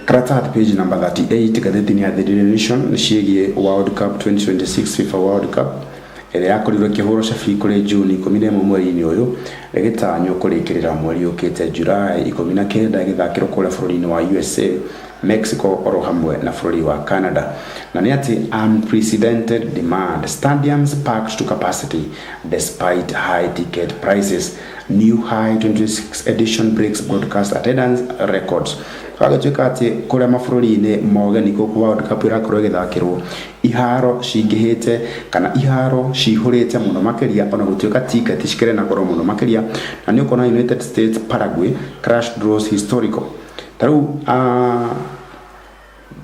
Speaker 2: Karatathi page number 38 gathĩti-inĩ ya Daily Nation nĩ ciĩgiĩ World Cup 2026 FIFA World Cup ĩrĩa yakorirwo kĩhũro cabi kũrĩ June 11 mweri-inĩ ũyũ ĩgĩtanywo kũrĩkĩrĩra mweri ũkĩte July 19 ĩgĩthakĩrwo kũrĩa bũrũri-inĩ wa USA, Mexico oro hamwe na bũrũri wa Canada. Na nĩ atĩ unprecedented demand, stadiums packed to capacity despite high ticket prices, new high 26 edition breaks broadcast attendance records. Wagatuĩka atĩ kũrĩa mabũrũri-inĩ mogeni gũkũ World Cup ĩrakorwo ĩgĩthakĩrwo iharo cingĩhĩte kana iharo cihũrĩte mũno makĩria ona gũtuĩka ticket cikĩrĩ na goro mũno makĩria na nĩ ũkuona United States Paraguay crash draws historical. Tarĩu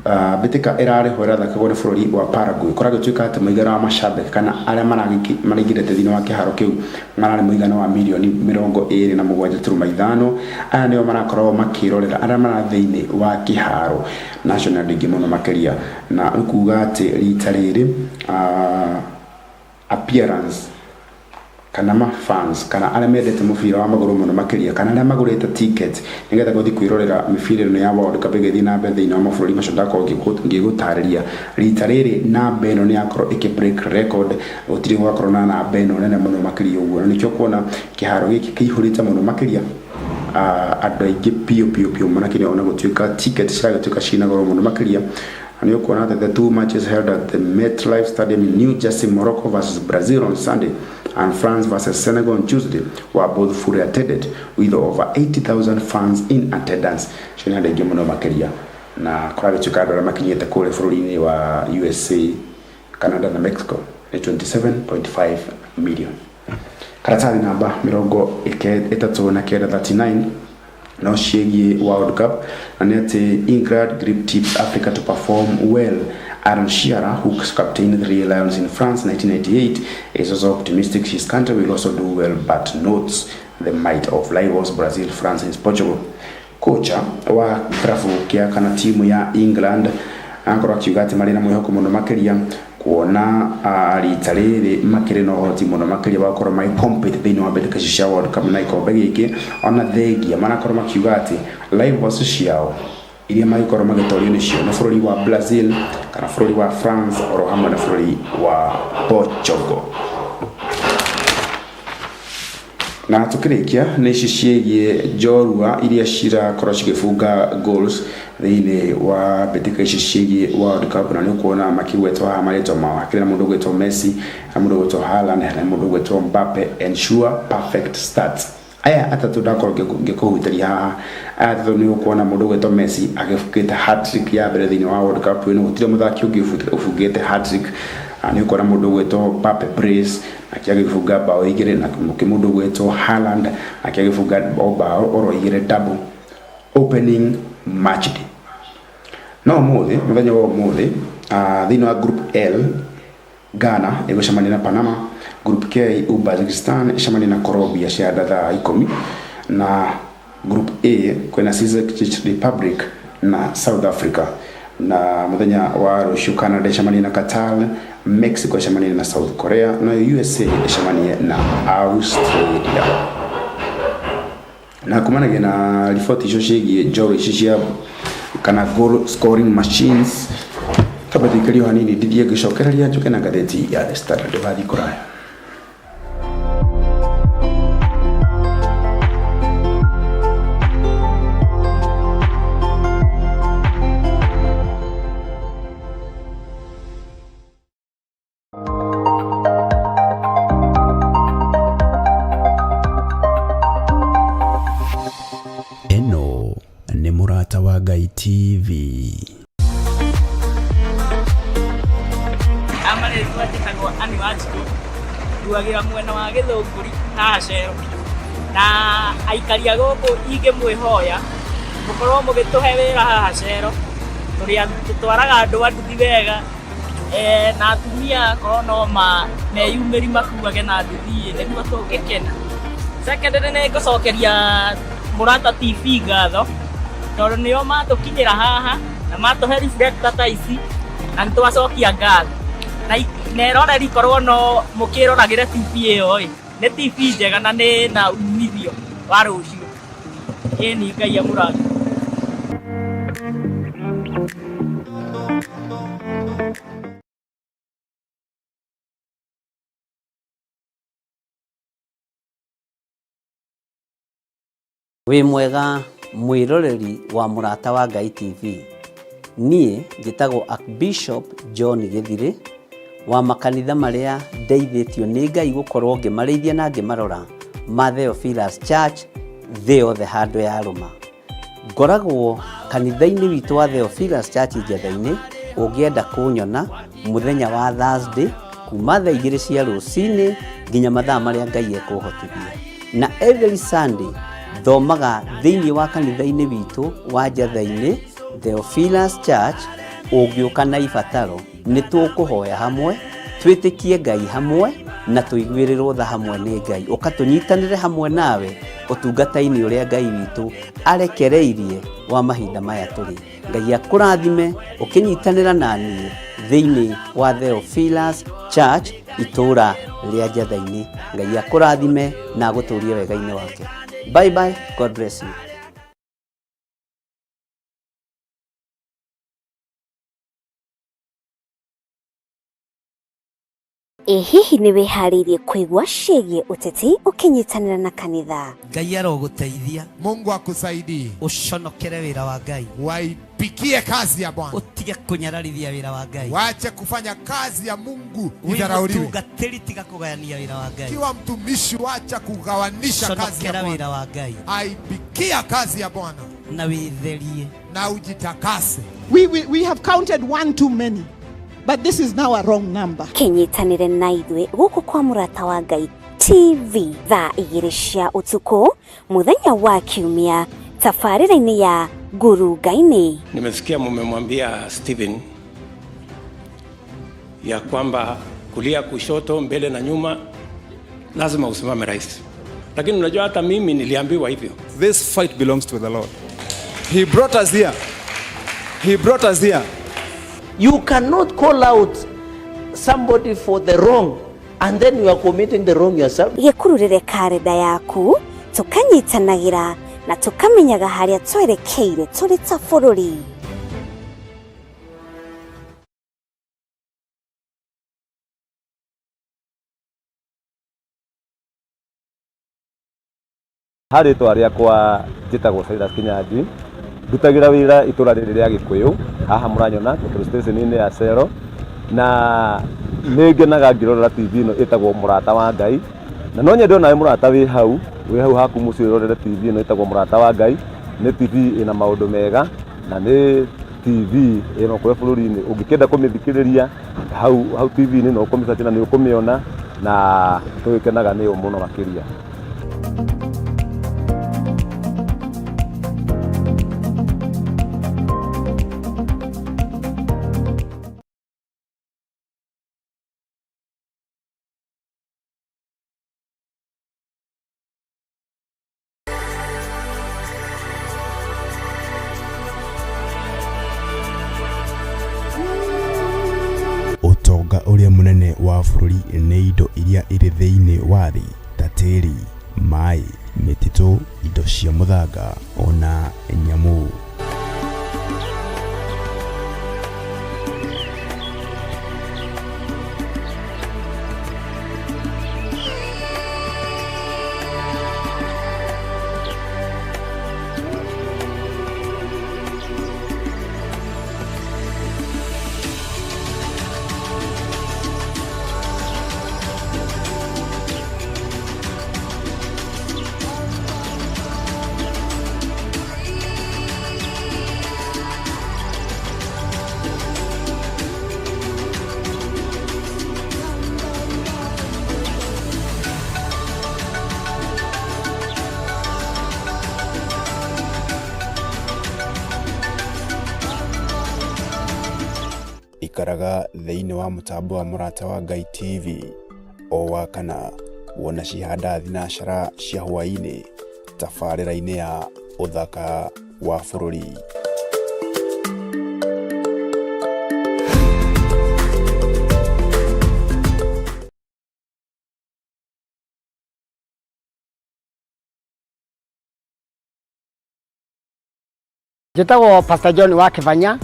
Speaker 2: mbĩtĩka ĩrarĩho ĩrathakagwo nĩ bũrũri wa Paraguay kũragĩtuĩka atĩ mũigana wa macambĩki kana arĩa maraingĩrĩte thĩinĩ wa kĩharo kĩu mararĩ mũigana wa milioni 27.5. aya nĩo marakorwo makĩrorera arĩa marĩ thĩinĩ wa kĩharo national league mũno makĩria na kuga atĩ rita rĩrĩ appearance kana fans kana arĩa mendete mũbira wa magũrũ mũno makĩria kana arĩa magũrĩte ticket nĩgetha gũthiĩ kwĩrorera mĩbira ĩno ya World Cup ĩgĩthiĩ na mbere thĩinĩ wa mabũrũri macio ndakorwo ngĩgũtarĩria rita rĩrĩ namba ĩno nĩ yakorwo break record gũtirĩ gwakorwo na namba ĩno nene mũno makĩria ũguo na nĩkĩo kuona kĩharo gĩkĩ kĩihũrĩte mũno makĩria andũ aingĩ piũ makĩria ona gũtuĩka ticket ciragĩtuĩka cina goro mũno makĩria. And you can that the two matches held at the MetLife Stadium in New Jersey, Morocco versus Brazil on Sunday, and France versus Senegal on Tuesday were both fully attended with over 80,000 fans in attendance. Shina de game no makeria na kwa bichuka makinyete kule furuni wa USA, Canada na Mexico 27.5 million. Karatari namba mirongo etatu na kenda 39 no shegi World Cup and yet England grip tips Africa to perform well. Aaron Shearer, who captained the Three Lions in France 1998, is also optimistic his country will also do well, but notes the might of rivals Brazil, France and Portugal. Kocha wa grafu kia kana timu ya England akora kiugati marina mwihoko muno makiria kuona ritariri makire no hoti muno makiria bakora mai compete thini wa beteka cia World Cup na ikombe giki ona thegia manakora makiugati rivals ciao iria magikora magitorio ni cio na bũrũri wa Brazil kana bũrũri wa France oro hamwe na bũrũri wa Portugal. Na tukirikia nĩ ciciĩgie njorua iria cirakorwo cigĩbunga goals thĩinĩ wa mbĩtĩka ici ciĩgie World Cup na nĩ kuona makĩgwetwo haha marĩtwa mao hakĩrĩ na mũndũ ũgwĩtwo Messi na mũndũ ũgwĩtwo Haaland na mũndũ ũgwĩtwo Mbappe ensure perfect starts. Aya atatu ndakorwo ngĩkũhutĩria haha atatu nĩ kuona mũndũ ũgwĩtwo Messi agĩbungĩte hat-trick ya mbere thĩinĩ wa World Cup ĩno gũtirĩ mũthaki ũngĩ ũbungĩte hat-trick. Nĩ kuona mũndũ ũgwĩtwo Mbappe brace akiagifunga bao igire na mũndũ ũgwĩtwo Haaland akiagifunga bao oro igire double opening match day. No mũthenya wa ũmũthĩ thĩinĩ wa group L Ghana ĩgũcemania na Panama, group K Uzbekistan ĩcemania na Colombia cia thaa 10 na group A kwĩna Czech Republic na South Africa na muthenya wa rũciũ Canada ĩcemania na Qatar, Mexico ĩcemania na South Korea na USA ĩcemania na Australia. Na kumanagia na riboti icio ciĩgie njorua ici cia kana goal scoring machines tabathikĩrio hanini ndithie ngĩcokereria njuke na ngathĩti ya The Standard bathi kũraya.
Speaker 1: Eno ni Murata wa Ngai TV.
Speaker 4: Amare twatĩkagwo ani wachiko duagira mwena wa Gĩthũngũri haha Cero na aikaria gũkũ ingĩmwĩhoya mũkorwo mũgĩtũhe wĩra haha Cero tũrĩa tũtwaraga andũ anduthi wega na atumia korwo no meyumĩri makuage na nduthi nĩguo tũngĩkena. Second nĩ ngũcokeria Murata TV ngatho tondũ nĩo matũkinyĩra haha na matũhe reflector ta ici na nĩtwacokia ngatho na neroreri korwo no mũkĩroragĩre TV ĩyo nĩ TV njega na nĩ na umithio wa rũciũ. Ĩni Ngai amũrathime.
Speaker 6: Wĩ mwega mwĩroreri wa Murata wa Ngai TV. Niĩ njĩtagwo Archbishop John Githiri wa makanitha marĩa ndeithĩtio nĩ Ngai gũkorwo ngĩmarĩithia na ngĩmarora ma Theophilus Church thĩ yothe handũ ya Roma. Ngoragwo kanitha-inĩ witũ wa Theophilus Church Njatha-inĩ ũngĩenda kũnyona mũthenya wa Thursday kuma thaa 2 cia rũcinĩ nginya mathaa marĩa Ngai ekũhotithia. Na every Sunday thomaga thĩinĩ wa kanitha-inĩ witũ wa Njatha-inĩ Theophilus Church. Ũngĩũka na ibataro nĩ tũkũhoya hamwe, twĩtĩkie Ngai hamwe na tũiguĩrĩrwo tha hamwe nĩ Ngai. Ũkatũnyitanĩre hamwe nawe utungata-ini uria Ngai witu arekereirie wa mahinda maya turi. Ngai akurathime ukinyitanira nani thiini wa Theophilus Church itura ria Njatha-ini. Ngai akurathime na aguturie wega-ini wake. Bye bye, God bless you.
Speaker 3: Hihi ni wihariirie kuigwa ciĩgie uteti ukinyitanira na kanitha?
Speaker 7: Ngai aroguteithia.
Speaker 8: Mungu akusaidie.
Speaker 7: Uconokere wira wa Ngai.
Speaker 8: Waipikie kazi ya Bwana.
Speaker 7: Utige kunyararithia wira wa Ngai.
Speaker 8: Waache kufanya kazi ya Mungu idharauliwe.
Speaker 7: Utungatiri tiga kugayania wira wa Ngai.
Speaker 8: Kiwa mtumishi waacha kugawanisha kazi ya Bwana.
Speaker 7: Wira wa Ngai.
Speaker 8: Aipikia kazi ya Bwana.
Speaker 7: Na witherie.
Speaker 8: Na ujitakase.
Speaker 9: We have counted one too many. But this is now a wrong number.
Speaker 3: Kinyitanire na ithwe guku kwa Murata wa Ngai TV thaa 2 cia utuku muthenya wa Kiumia tafarira-ini ya Guru Ngai-ini.
Speaker 10: Nimesikia mmemwambia Stephen ya kwamba kulia, kushoto, mbele na nyuma lazima usimame rais. Lakini unajua hata mimi niliambiwa hivyo.
Speaker 11: This fight belongs to the Lord. He brought us here. He brought us here.
Speaker 12: You cannot call out somebody for the wrong and then you are committing the wrong yourself.
Speaker 3: Gekururire karenda yaku tukanyitanagira na tukamenyaga haria twerekeire turi ta bururi.
Speaker 13: Hari twaria kwa njitagwo Cyrus Kinyanji, ndutagira wira itura riri ria Gikuyu haha muranyona petrol station-ini ya Cero, na ningenaga ngirorera TV ino itagwo Murata wa Ngai, na no nyende nawe murata wi hau haku mucio irorere TV ino itagwo Murata wa Ngai. Ni TV ina maundu mega na ni TV ino kwa bururi-ini ungikenda kumithikiriria hau TV-ini no kumisa tena ni ukumiona na twikenaga ni muno makiria.
Speaker 1: Utonga uria munene wa bururi ni indo iria iri thiini wa thi ta tiri, mai, mititu, indo cia muthanga ona nyamu. Ikaraga thiini wa mutambo wa Murata wa Ngai TV o wakana wona cihanda thinashara cia hwa-ini tafarira-ini ya uthaka wa bururi.
Speaker 14: Njitagwo Pastor John wa Kivanya.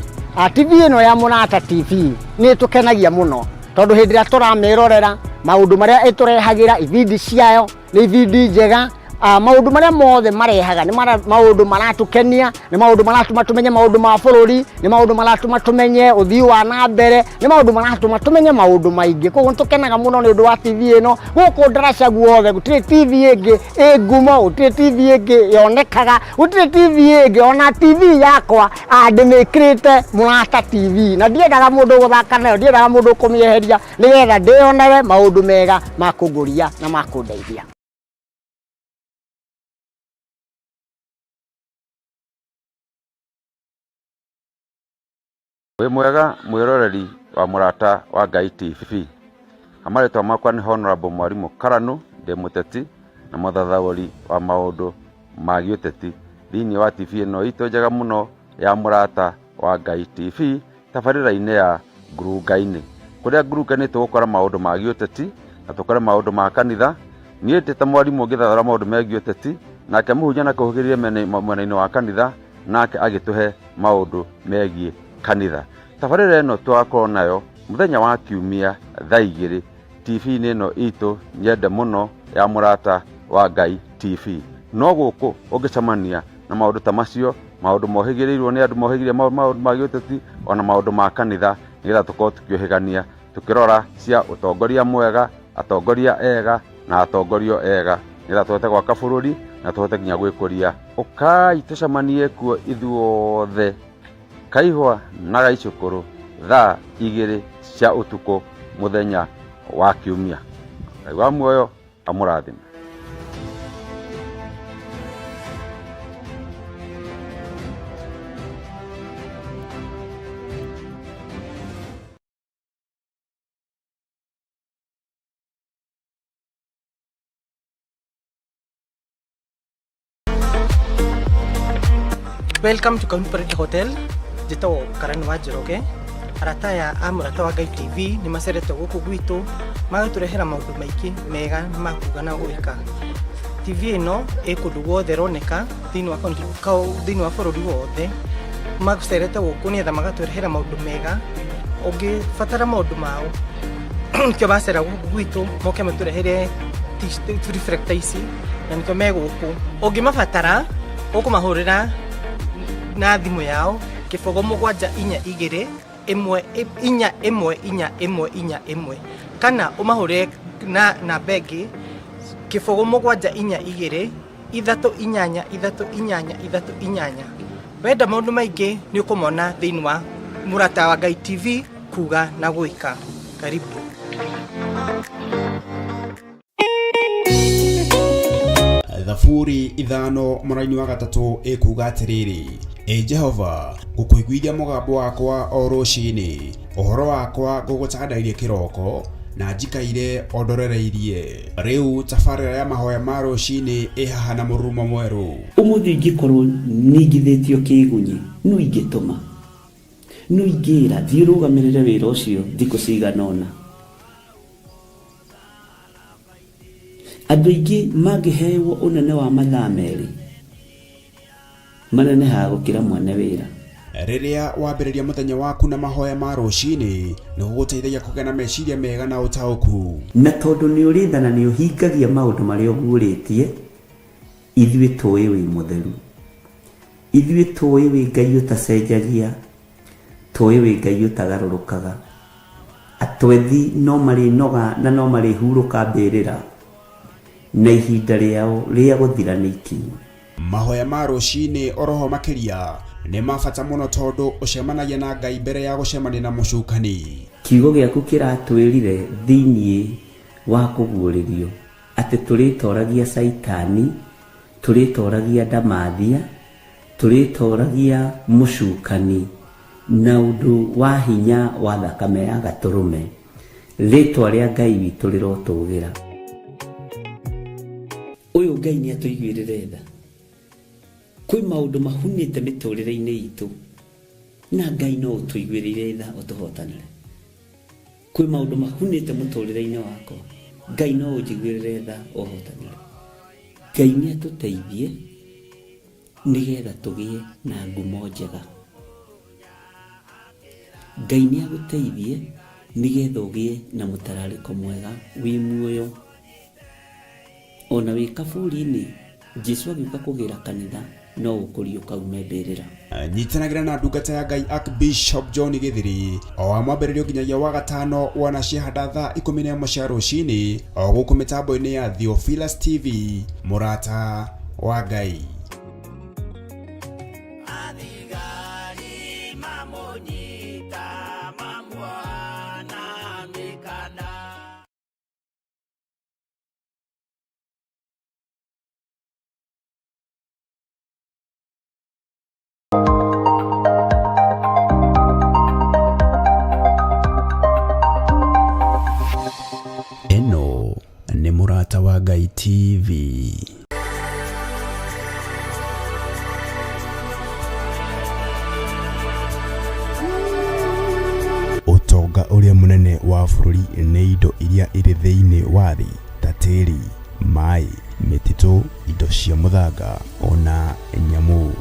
Speaker 14: TV ino ya Murata TV ni tukenagia muno tondu hindi ria turamirorera maundu maria iturehagira ibindi ciayo ni ibindi njega. Maundu maria mothe marehaga ni maundu maratukenia, ni maundu maratuma tumenye maundu ma bururi, ni maundu maratuma tumenye uthii wa na mbere, ni maundu maratuma tumenye maundu maingi. Koguo tukenaga muno ni undu wa TV ino guku ndaraca guothe. Gutire TV ingi ngumo, gutire TV ingi yonekaga, gutire TV ingi ona TV yakwa ndimikirite Murata TV, na ndiendaga mundu guthaka nayo, ndiendaga mundu kumieheria, nigetha ndionere maundu mega ma kunguria na ma kundeithia.
Speaker 13: Wi mwega mwiroreri wa Murata wa Ngai TV. Amaretwa makwa ni Honorable Mwarimu Karanu, ndi muteti na muthathauri wa maundu
Speaker 15: ma giuteti thini wa TV ino ito njega muno ya Murata wa Ngai TV tabarira-ini ya Ngai-ini kuria Ngai-ini tugukora maundu ma giuteti na tukore maundu ma kanitha nie ta mwarimu ngithathara maundu ma giuteti nake muhunjia na kuhugiriria mwena-ini wa kanitha nake agituhe maundu megie kanitha. Tabarira ino twakorwo nayo muthenya wa kiumia thaa 2 TV-ini ino itu nyende muno ya Murata wa Ngai TV. No guku ungicamania na maundu ta macio, maundu mohigirirwo ni andu mohigiria maundu ma giuteti ona maundu ma kanitha nigetha tukorwo tukiohigania tukirora cia utongoria mwega, atongoria ega na atongorio ega nigetha tuhote gwaka bururi na tuhote nginya gwikuria. Ukai tucamanie kuo ithuothe kaihwa na gaicukuru thaa 2 cia utuku muthenya wa kiumia. Ngai wa muoyo amurathime.
Speaker 16: Welcome to County Hotel. Jito Karen Wajiroge. Arata ya Murata wa Ngai TV ni macerete guku gwitu magaturehera maundu maiki mega makuga na gwika. TV ino ikundu guothe roneka thini wa thini wa bururi wothe magucerete guku ni etha magaturehera maundu mega ungibatara maundu mao kio bacera guku gwitu moke maturehere reflector ici na nikio me guku ungimabatara ukumahurira na thimu yao kifogo 742 1 kana umahure na begi kifogo 742 388 wenda maundu maingi ni ukumona thini wa Murata wa Ngai TV kuga na gwika. Karibu.
Speaker 1: Thaburi 5 muraini wa 3 ikuga atiriri: Jehova ngukuiguithia mugambo wakwa o ruci-ini, uhoro wakwa ngugutandairie kiroko na njikaire ondorereirie. Riu tabarira ya mahoya ma ruci-ini ihaha na murumo mweru.
Speaker 6: Umuthi ngikorwo ningithitio kigunyi no ingituma no ingira thirugamirire wira ucio thiko ciganona. Andu aingi magiheo unene wa mathaa meri manene ha gukira mwene wira.
Speaker 1: Riria wambiriria muthenya waku na mahoya ma ruci-ini ni guguteithagia kugea na meciria mega na utauku,
Speaker 6: na tondu ni urithana ni uhingagia maundu maria uguritie. Ithuĩ tũĩ wĩ mutheru, ithuĩ tũĩ wĩ Ngai utacenjagia, tũĩ wĩ Ngai utagarũrũkaga. Atwethi no marĩnoga na no marĩhurũka mbĩrĩra na ihinda rĩao rĩa gũthira nĩ ikinyu.
Speaker 1: Mahoya ma ruci-ini oroho makiria ni mabata muno tondu ucemanagia na Ngai mbere ya gucemania na mucukani.
Speaker 6: Kiugo gĩaku kĩratwĩrire thĩinĩ wa kũguũrĩrio atĩ tũrĩtoragia Saitani, tũrĩtoragia Ndamathia, tũrĩtoragia mucukani na ũndũ wa hinya wa thakame ya gatũrũme. Rĩtwa rĩa Ngai witũ rĩrotũgĩra. Ũyũ Ngai nĩ atũiguĩrĩre tha. Kwĩ maũndũ mahunĩte mĩtũrĩre-inĩ itũ na Ngai no ũtũiguĩrĩre tha ũtũhotanĩre. Kwĩ maũndũ mahunĩte mũtũrĩre-inĩ wakwa, Ngai no ũnjiguĩrĩre tha ũhotanĩre. Ngai nĩ atũteithie nĩgetha tũgĩe na ngumo njega. Ngai nĩ agũteithie nĩgetha ũgĩe na mũtararĩko mwega wĩ muoyo. Ona wĩ kaburi-inĩ Jesu agĩũka kũgĩra kanitha no ũkũrio kaume mbĩrĩra.
Speaker 1: Nyitanagira na ndungata ya Ngai Archbishop John Githiri o wa mwambĩrĩrio nginyagia wa gatano wana ciahanda thaa 11 cia ruci-ini o gũkũ mĩtambo-inĩ ya theophilustv Murata wa Ngai. Eno ni Murata wa Ngai TV. Ũthaka ũrĩa mũnene wa bũrũri nĩ indo iria irĩ thĩinĩ wa thĩ ta tĩri, maĩ, mĩtitũ, indo cia mũthanga ona nyamũ.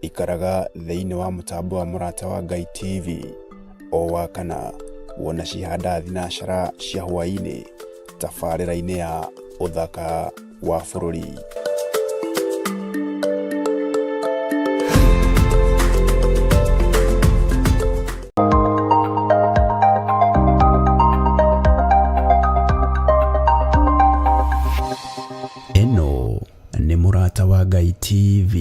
Speaker 1: Ikaraga thĩinĩ wa mũtambo wa Murata wa Ngai TV o wakana wona cihanda thinacara cia hwa-ini tabarĩra-inĩ ya ũthaka wa bũrũri. Eno nĩ Murata wa Ngai TV.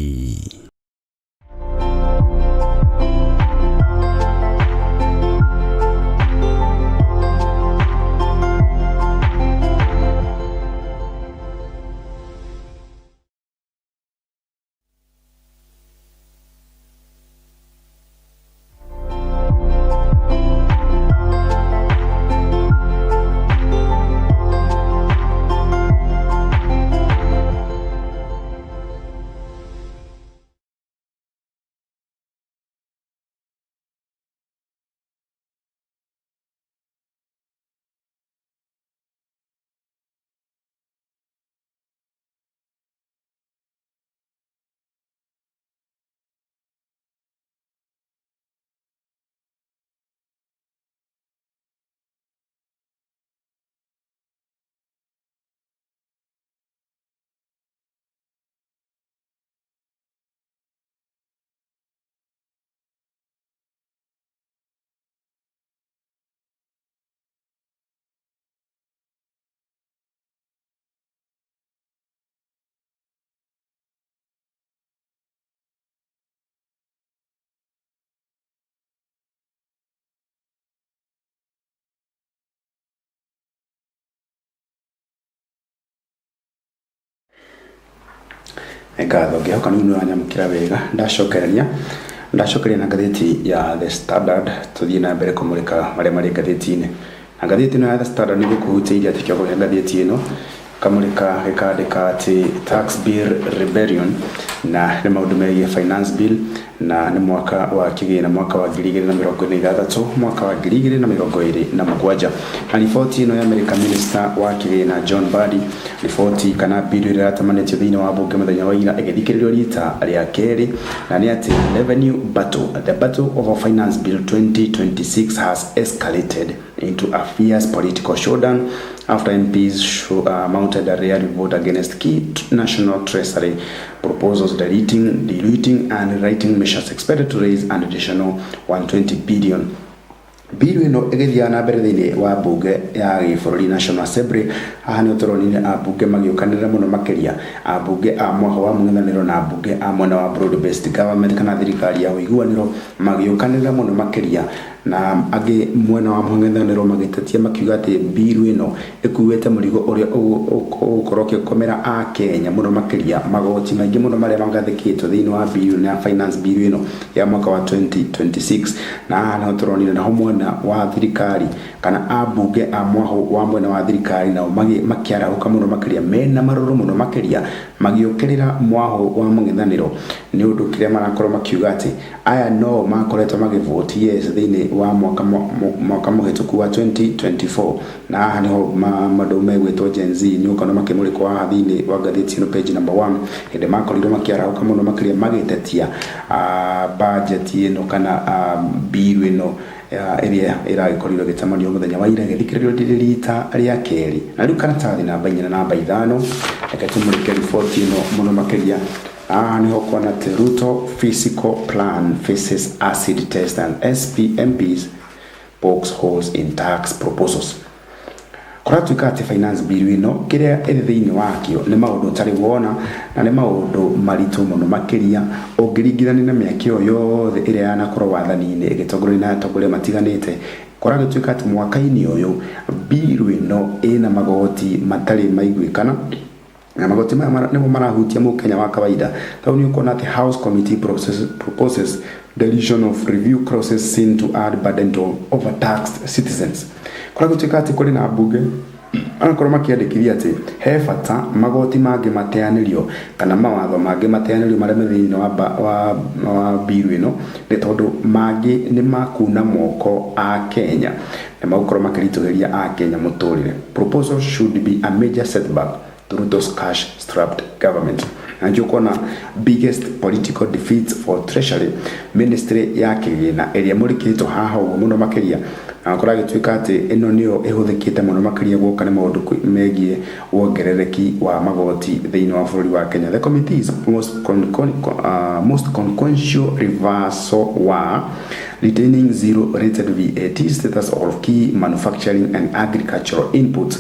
Speaker 2: Ngatho ngĩhoka nĩ wanyamũkĩra wega ndacokereria na ngathĩti ya The Standard tũthiĩ na mbere kũmũrĩka marĩa marĩ ngathĩti-inĩ. Na ngathĩti ĩno ya The Standard nĩ gũkũhutĩirie atĩ kĩongo gĩa ngathĩti ĩno kamũrĩka gĩkandĩka atĩ tax bill rebellion na nĩ maũndũ megiĩ finance bill na nĩ mwaka wa kĩgĩna mwaka wa 2026 mwaka wa 2027. Na riboti ĩno ya American Minister wa kĩgĩna John Badi riboti kana bill ĩrĩa yatamanĩtio thĩinĩ wa bunge mũthenya wa ira ĩgĩthikĩrĩrio rita rĩa kerĩ na nĩ atĩ revenue battle, the battle of finance bill 2026 has escalated into a fierce political showdown after MPs mounted a rare revolt against key national treasury proposals diluting and writing measures expected to raise an additional 120 billion. Bill ĩno ĩgĩthiaga na mbere thĩinĩ wa bunge ya gĩbũrũri National Assembly. Haha nĩ ũtũronire ambunge magĩũkanĩrĩra mũno makĩria ambunge a mwaka wa mũng'ethanĩro na ambunge a mwena wa broad based government kana thirikari ya ũiguanĩro magĩũkanĩrĩra mũno makĩria na angĩ mwena wa mũng'ethanĩro magĩtetia makiuga atĩ bill ĩno ĩkuĩte mũrigo ũrĩa ũgũkorwo ũkĩkomera a Kenya mũno makĩria magoti maingĩ mũno marĩa magathĩkĩtwo thĩinĩ wa bill na finance bill ĩno ya mwaka wa 2026. Na haha nĩ ũtũronire naho mwena wa thirikari kana ambunge a mwaho wa mwena wa thirikari nao makĩarahũka mũno makĩria mena marũrũ mũno makĩria magĩũkĩrĩra mwaho wa mũng'ethanĩro nĩ ũndũ kĩrĩa marakorwo makiuga atĩ aya no makoretwo magĩvote yes thĩinĩ wa mwaka mũhĩtũku wa 2024. Na haha nĩho maũndũ megwĩtwo Gen Z nĩ ũkona makĩmũrĩkwo haha thĩinĩ wa ngathĩti ĩno page number 1 hĩndĩ makorirwo makĩarahũka mũno makĩria magĩtetia budget ĩno kana bill ĩno ĩrĩa ĩragĩkorirwo ĩgĩtamanio mũthenya wa ira ĩgĩthikĩrĩrio rita rĩa kerĩ. Na rĩu karatathi namba 4 na namba 5 reke tũmũrĩke riboti ĩno mũno makĩria niho kuona Ruto physical plan faces acid test and MPs pokes holes in tax proposals. Kora tuikate finance bill ino kiria thiini wakio ni maundu tari wona na ni maundu maritu muno makiria ungiringithania na miakio yothe iria yanakorwo wathani-ini igitongorania na atongoria matiganite. Kora tuikate mwaka-ini uyu bill ino ina magoti matari maiguikana na magoti maya nimo marahutia mukenya wa kawaida. Tauni ukona the House Committee proposes deletion of review clauses seen to add burden to overtaxed citizens. Kora gutuika ati kuri na bunge anakorwo makiandikithia ati he bata magoti mangi mateanirio kana mawatho mangi mateanirio maria methini wa bill ino ni tondu mangi ni makuna moko a Kenya na magukorwo makiritugiria a Kenya muturire. Proposal should be a major setback to those cash-strapped government. And you kona biggest political defeats for Treasury Ministry ya kigina area murikito haha muno makiria akora gituika ati ino niyo ihuthikite muno makiria gwoka ni maundu megie wongerereki wa magoti thiini wa bururi wa Kenya. The committee's most consequential reversal wa retaining zero rated VAT status of key manufacturing and agricultural inputs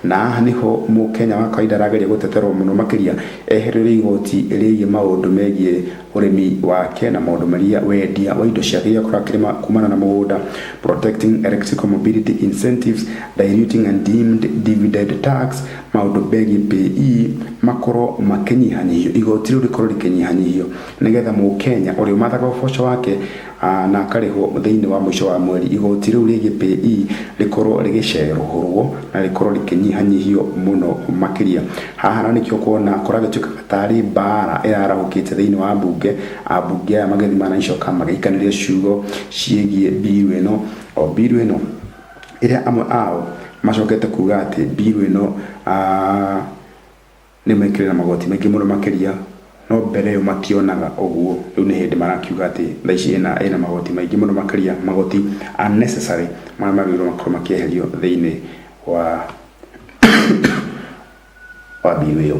Speaker 2: na niho mu Kenya wa kawaida rageria guteterwo muno makiria eherere igoti rĩgie maundu megie urimi wa Kenya, maundu maria wendia wa indo cia thia kurakirima kumana na mugunda, protecting electrical mobility incentives, diluting and deemed dividend tax, maundu begi PE makoro makenyihanyihio igoti riu rikorwo rikenyihanyihio nigetha mu Kenya uri mathaga uboco wake na kariho thiini wa mwisho wa mweri igoti riu rĩgie PE rikorwo rigicerũhũrwo na rikorwo rikenyihanyihio muno makiria. Haha nikio kuona koragituika tari bara irarahukite thiini wa bunge abunge aya magethi manaicoka magaikanĩria ciugo ciĩgie bill ĩno o bill ĩno iria amwe ao macokete kuga ati bill ĩno ni mekirira magoti maingi muno makiria no mbere yo mationaga uguo. Riu ni hindi marakiuga ati thaici ina magoti maingi muno makiria, magoti unnecessary maria magirwo makorwo makieherio thiini wa bill ĩyo.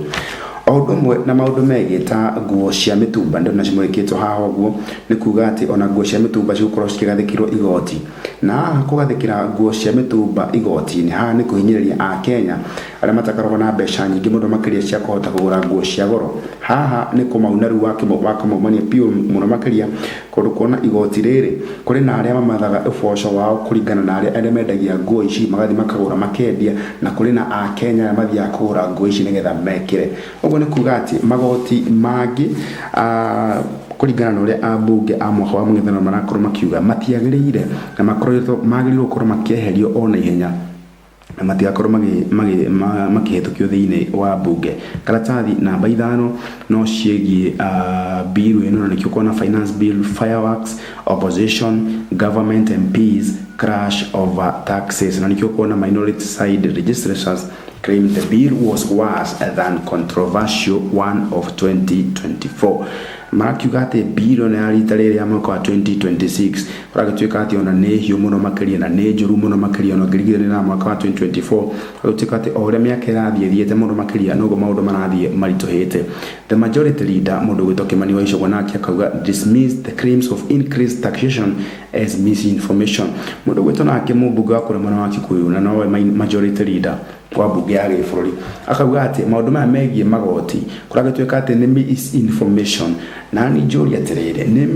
Speaker 2: Oudumwe na maundu megita nguo cia mitumba ndio na cimurikitwo haha uguo ni kuga ati ona nguo cia mitumba cigukorwo cikigathikirwo igoti na kugathikira nguo cia mitumba igoti ni haha ni kuhinyiriria a Kenya aria matakarwo na mbeca nyingi muno makiria cia kuhota kugura nguo cia goro. Haha ni kumauna riu wakamumania piu muno makiria kundu kuona igoti riri kuri na aria mamathaga uboco wao kuringana na aria mendagia nguo ici magathi makagura makendia na kuri na a Kenya aria mathia kugura nguo ici nigetha mekire. Uguo ni kuga ati magoti mangi kuringana na uria ambunge a mwaka wa mung'ethaniro marakorwo makiuga matiagirire na magirwo korwo makieherio ona ihenya na matigakorwo makihĩtũkio thiini wa bunge. Karatathi namba 5 no ciegie bill ĩno na nikio kuona finance bill, fireworks, opposition, government MPs crash over taxes na nikio kuona minority side registrators claim the bill was worse than controversial one of 2024. Marakiuga ati bill na rita riri ya mwaka wa 2026 uragituika ati ona ni hiu muno makiria na ni njuru muno makiria no ngirigithania na mwaka wa 2024 uragituika ati o uria miaka irathie thiete muno makiria no go maundu marathie marituhite. The majority leader mundu gwitwo Kimani wa Icũgwa nake akauga dismissed the claims of increased taxation as misinformation. Mundu gwitwo nake mubunge wa kuramana wa Kikuyu na no majority leader kwa bunge ya gĩbũrũri akauga ati maundu maya megie magoti kuragituika ati ni misinformation na ni njuri atirire ni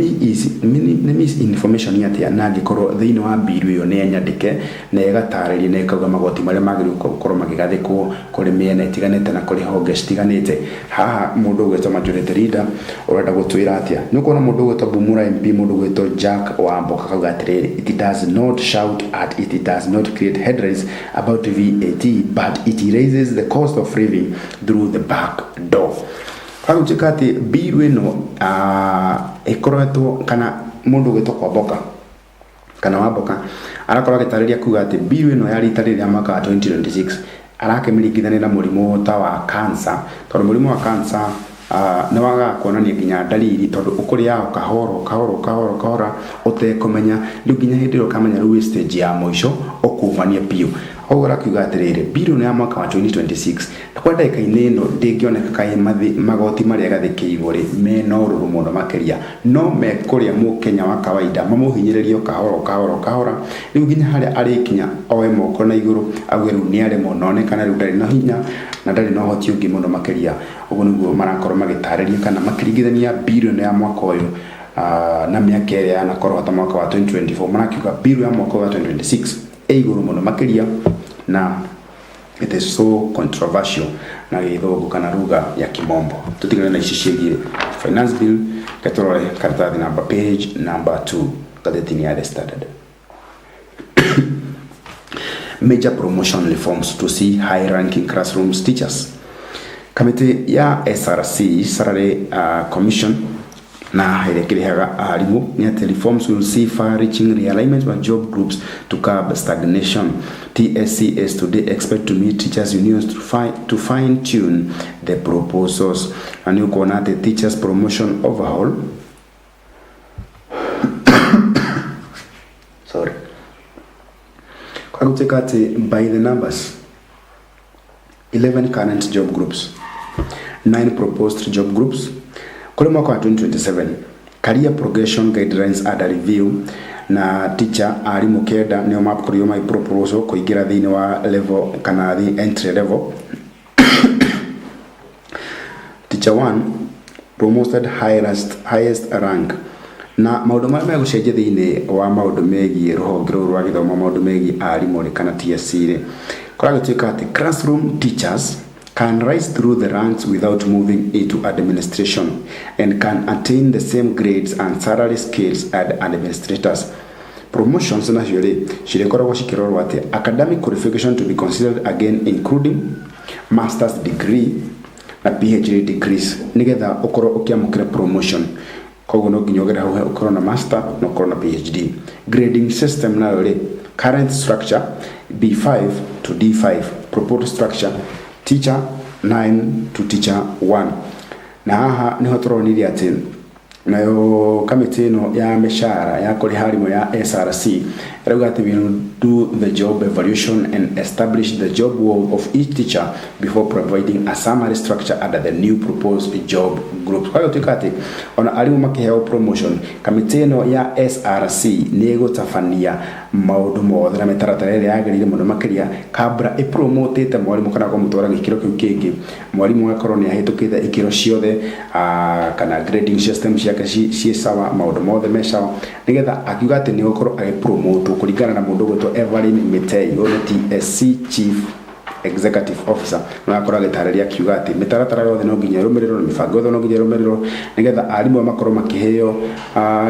Speaker 2: misinformation yati anangikorwo thiini wa bill ĩyo ni anyandike na ĩgatarĩria na ĩkauga magoti maria magĩrĩirwo gũkorwo magigathĩkwo kũrĩ mĩena ĩtiganĩte na kũrĩ honge citiganĩte. Haha mundu gwĩtwo majority leader urenda gũtwĩra atia ni kuona mundu gwĩtwo Bumura MP mundu gwĩtwo Jack Wamboka akauga atirire it does not shout at it does not create headlines about VAT but it raises the cost of living through the back door. Kagutika ati bill ĩno ikoretwo kana mundu gwĩtwo Kwamboka kana Wamboka arakorwo agĩtarĩria kuga ati bill ĩno ya rita rĩrĩa mwaka wa 2026 arakemiringithania na mũrimũ ta wa cancer. Tondũ mũrimũ wa cancer na waga kuonania nginya dalili tondu ukuria kahora utekumenya riu nginya hindi ukamenya riu stage ya moico ukumania piu ogora kiuga atiriri bill ya mwaka wa 2026 kwa ndagika ino ndingioneka kai magoti maria gathike iguri mena ururu muno makeria no mekuria mukenya wa kawaida mamuhinyiririo kahora riu nginya haria arikinya oe moko na iguru agwe riu ni ari mononekana riu ndari na hinya na ndari no hoti ungi muno makeria uguo niguo marakorwo magitariria kana makiringithania bill ya mwaka uyu na miaka ya nakorwo ta mwaka wa 2024 marakiuga bill ya mwaka wa 2026 iguru muno makeria na it is so controversial na githogo kana ruga ya kimombo tutigane na ishishigire finance bill katorore karatathi number page number 2 gazetini ya The Standard. Major promotion reforms to see high ranking classrooms teachers. Committee ya SRC Salary Commission na irekerehaga arimu ni ati reforms will see far reaching realignment with job groups to curb stagnation. TSCs today expect to meet teachers unions to fine tune the proposals. And you can the teachers promotion overhaul. Sorry. Kwa kuteka by the numbers, 11 current job groups, 9 proposed job groups. Kwa mwaka wa 2027 career progression guidelines under review na teacher arimu kenda nio map kuriyo my proposal kuingira thini wa level kana the entry level. Teacher 1 promoted highest rank na maundu maria megucenjia thini wa maundu megie ruhonge rwa githomo maundu megie arimu kana TSC ri kora gituika ati classroom teachers can rise through the ranks without moving into administration and can attain the same grades and salary scales as administrators. Promotions nationally shirekoragwo shikirorwo ati academic qualification to be considered again including master's degree na PhD degrees nigetha ukorwo ukiamukira promotion koguo no nginya ugera hau ukorwo na master no ukorwo na PhD. Grading system nayo ri current structure B5 to D5 proposed structure teacher 9 to teacher 1 na haha niho turonire ati nayo kamiti ino ya mishara ya kuri harimo ya SRC rauga ati will do the job evaluation and establish the job role of each teacher before providing a summary structure under the new proposed job group. Kwa hiyo tukati ona alimu makiheo promotion kamiti ino ya SRC nego tafania maundu mothe na mitaratara ire yagerire muno makiria kabra ipromotete mwalimu kana ko mutwara gikiro kiu kingi mwalimu akorwo ni ahitukite ikiro ciothe kana grading system ciake ci sawa maundu mothe me sawa nigetha akiuga ati ni ukorwo agipromote kuringana na mundu gwetwo Evelyn Mitei uri TSC chief executive officer na akora gitararia kiuga ati mitaratara yothe no nginya rumiriro na mibango yothe no nginya rumiriro nigetha arimu makorwo makiheo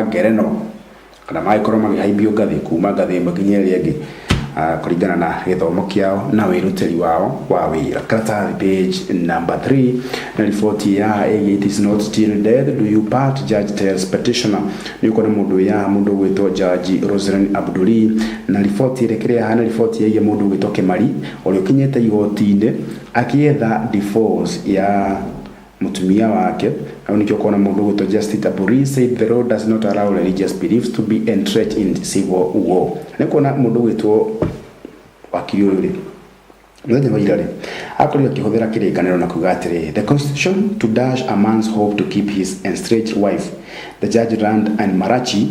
Speaker 2: ngereno kana maikorwo magihaibio ngathi kuma ngathi makinyeria ngi kuringana na githomo kiao na wiruteri wao wa wira. Karatathi page number 3 na ripoti ya it is not still dead do you part judge tells petitioner ni uko na mundu gwitwo judge Rosemary Abduli na ripoti irekerea hana ripoti ya mundu gwitwo Kimari uri ukinyete igoti-ine akietha divorce ya mutumia wake au nikyo kuona mundu gwitwo Justice Aburi said the law does not allow religious beliefs to be entrenched in civil war. Ni kuona mundu gwitwo wakiri uri ndio wairare akori akihuthira kirikaniro na kuga atiri the constitution to dash a man's hope to keep his estranged wife. The judge Rand and Marachi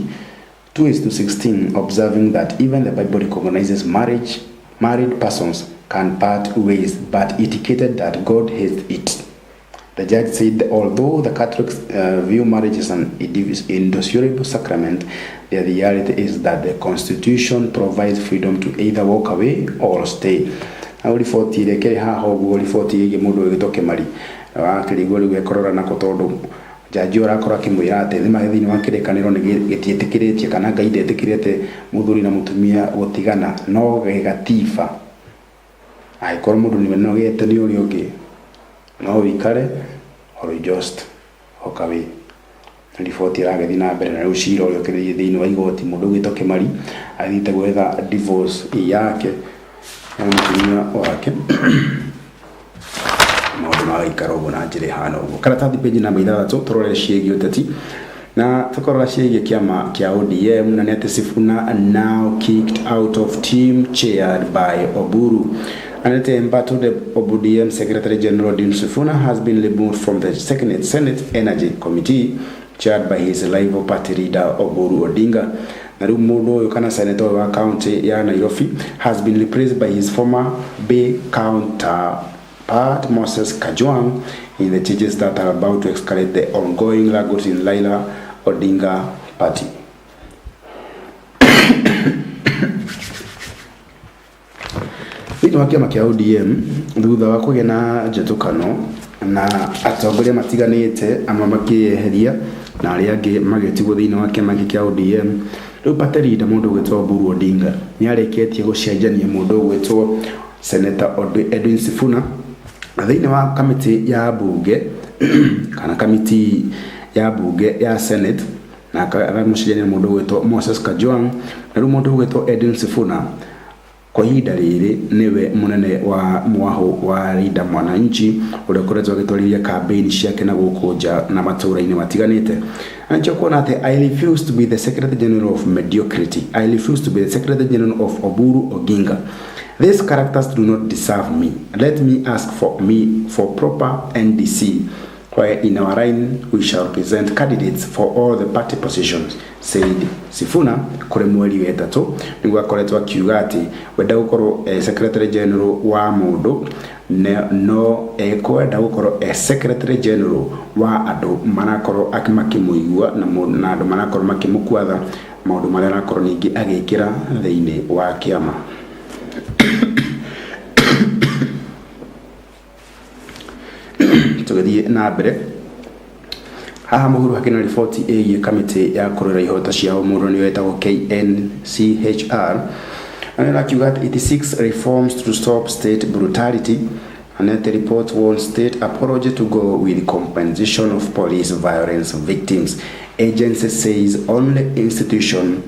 Speaker 2: 2:16 observing that even the Bible recognizes married persons can part ways but indicated that God hates it. The judge said although the Catholics view marriage as an indissoluble sacrament, the reality is that the Constitution provides freedom to either walk away or stay. Au ripoti ile kile haha uguo ripoti ile mundu wigitwo Kimari wa kirigori gwekorora na kotondu jaji orakora kimwira ati thima thini wa kirekaniro ni gititikiritie kana Ngai ndetikirite muthuri na mutumia gutigana no gegatifa ai kor mundu ni no gete ni uri ungi no wikare or just okawe. Ripoti iragethi na mbere na riu cira uria ukiririe thini wa igoti mundu gwitwo Kimari athite gwetha divorce yake na mutumia wake maundu magaikara uguo na njira ihana uguo. Karatathi page namba 6 turore ciĩgiĩ ũteti na tukorora ciĩgiĩ kĩama kĩa ODM na nĩ atĩ Sifuna now kicked out of team chaired by Oburu. Anete Mbato, the ODM Secretary General Dean Sifuna, has been removed from the Senate Energy Committee chaired by his rival party leader Oburu Odinga. Na rĩu mũndũ ũyũ kana senator wa county ya Nairobi has been replaced by his former Bay counterpart Moses Kajwang in the changes that are about to escalate the ongoing struggles in Raila Odinga party. Thĩinĩ wa kĩama kĩa ODM thutha wa kũgĩa na njĩtũkano na atongoria matiganĩte amwe makĩeheria na arĩa angĩ magĩtigwo thĩinĩ wa kĩama kĩa ODM, rĩu party leader mũndũ ũgwĩtwo Oburu Odinga nĩ arĩkĩtie gũcenjania mũndũ ũgwĩtwo Senator Edwin Sifuna thĩinĩ wa kamĩtĩ ya bunge kana kamĩtĩ ya bunge ya Senate na akamũcenjania mũndũ ũgwĩtwo Moses Kajwang, na rĩu mũndũ ũgwĩtwo Edwin Sifuna kwa ihinda rĩrĩ niwe munene wa mwaho wa Linda Mwananchi ũrĩa ũkoretwo agĩtwarithia campaign ciake na gũkũ nja na matũũra-inĩ matiganĩte. Ancho kuona atĩ I refuse to be the Secretary General of mediocrity. I refuse to be the Secretary General of Oburu Oginga. These characters do not deserve me. Let me ask for proper NDC, where in our line we shall present candidates for all the party positions, said Sifuna kũrĩ mweri wa ĩtatũ nĩguo akoretwo akiuga atĩ wenda gũkorwo Secretary General wa mũndũ no ekwenda gũkorwo Secretary General wa andũ marakorwo makĩmũigua na andũ marakorwo makĩmũkwatha maũndũ marĩa arakorwo ningĩ agĩkĩra thĩinĩ wa kĩama. Tũgĩthiĩ na mbere haha mũhuru hakĩna riboti ĩgiĩ kamĩtĩ ya kũrora ihooto cia mũndũ nĩyo ĩtagwo KNCHR and ĩrakiuga atĩ 86 reforms to stop state brutality, and the report wants state apology to go with compensation of police violence victims. Agency says only institution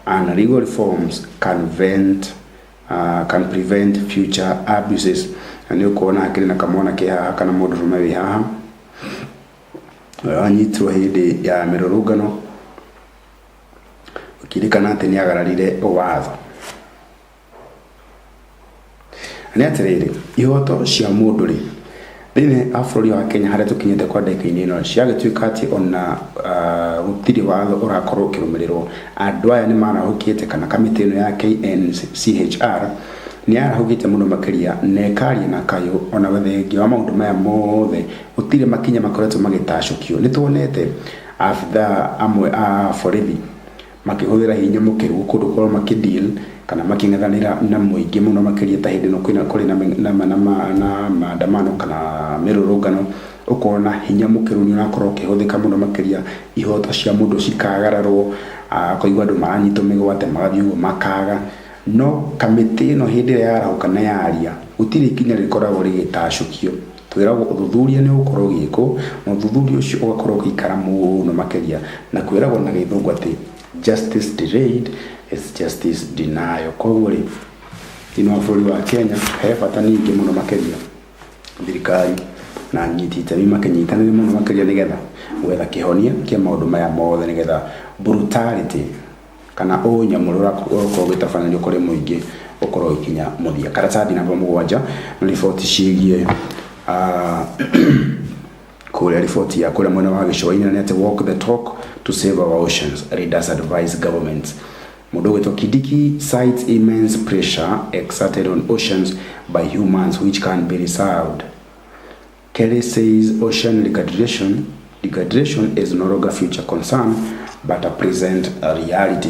Speaker 2: and legal reforms can prevent future abuses. And you kuona hakiri na kamona ke haha kana mũndũ rũme wĩ haha anyitirwo hĩndĩ ya mĩrũrũngano ũkirikana atĩ nĩ agararire watho. Nĩ atĩrĩrĩ ihoto cia mũndũ rĩ thĩinĩ wa bũrũri wa Kenya harĩa tũkinyĩte kwa ndagĩka-inĩ ĩno ciagĩtuĩka atĩ ona gũtirĩ watho ũrakorwo ũkĩrũmĩrĩrwo. Andũ aya nĩ marahũkĩte kana kamĩtĩ ĩno ya KNCHR ni arahugite muno makiria na ekaria na kayo ona thengia wa maundu maya mothe utire makinya makoretwo magitacukio. Ni tuonete afitha amwe a borithi makihũthĩra hinya mũkĩru kũndũ kwa makideal kana making'ethanĩra na mũingĩ mũno makiria ta hĩndĩ ĩno kũrĩ na maandamano kana mĩrũrũngano ukona hinya mũkĩru ni ũrakorwo ũkĩhũthĩka mũno makiria ihoto cia mũndũ cikagararwo kũigua andũ maranyitwo mĩgwate magathiĩ ũguo makaga. No kamĩtĩ ĩno hĩndĩ ĩrĩa yarahũka na yaria gũtirĩ ikinya rĩkoragwo rĩgĩtacũkio. Twĩragwo ũthuthuria nĩ ũgũkorwo ũgĩkwo na ũthuthuria ũcio ũgakorwo ũgĩikara mũno makĩria na kwĩragwo na gĩthũngũ atĩ justice delayed is justice denied. Koguo rĩ thĩinĩ wa bũrũri wa Kenya he bata ningĩ mũno makĩria thirikari na anyiti itemi makĩnyitanĩre mũno makĩria nĩgetha gwetha kĩhonia kĩa maũndũ maya mothe nĩgetha brutality kana ũnyamũrũ ũkorwo gĩtabanĩrio kũrĩ mũingĩ ũkorwo ikinya mũthia. Karatathi namba 7 na riboti ciĩgiĩ kũrĩa riboti ya kũrĩa mwena wa gĩcũa-inĩ nĩ atĩ walk the talk to save our oceans, leaders advise governments. Mũndũ wĩtwo Kidiki cites immense pressure exerted on oceans by humans which can be resolved. Kelly says ocean degradation is no longer future concern but a present reality.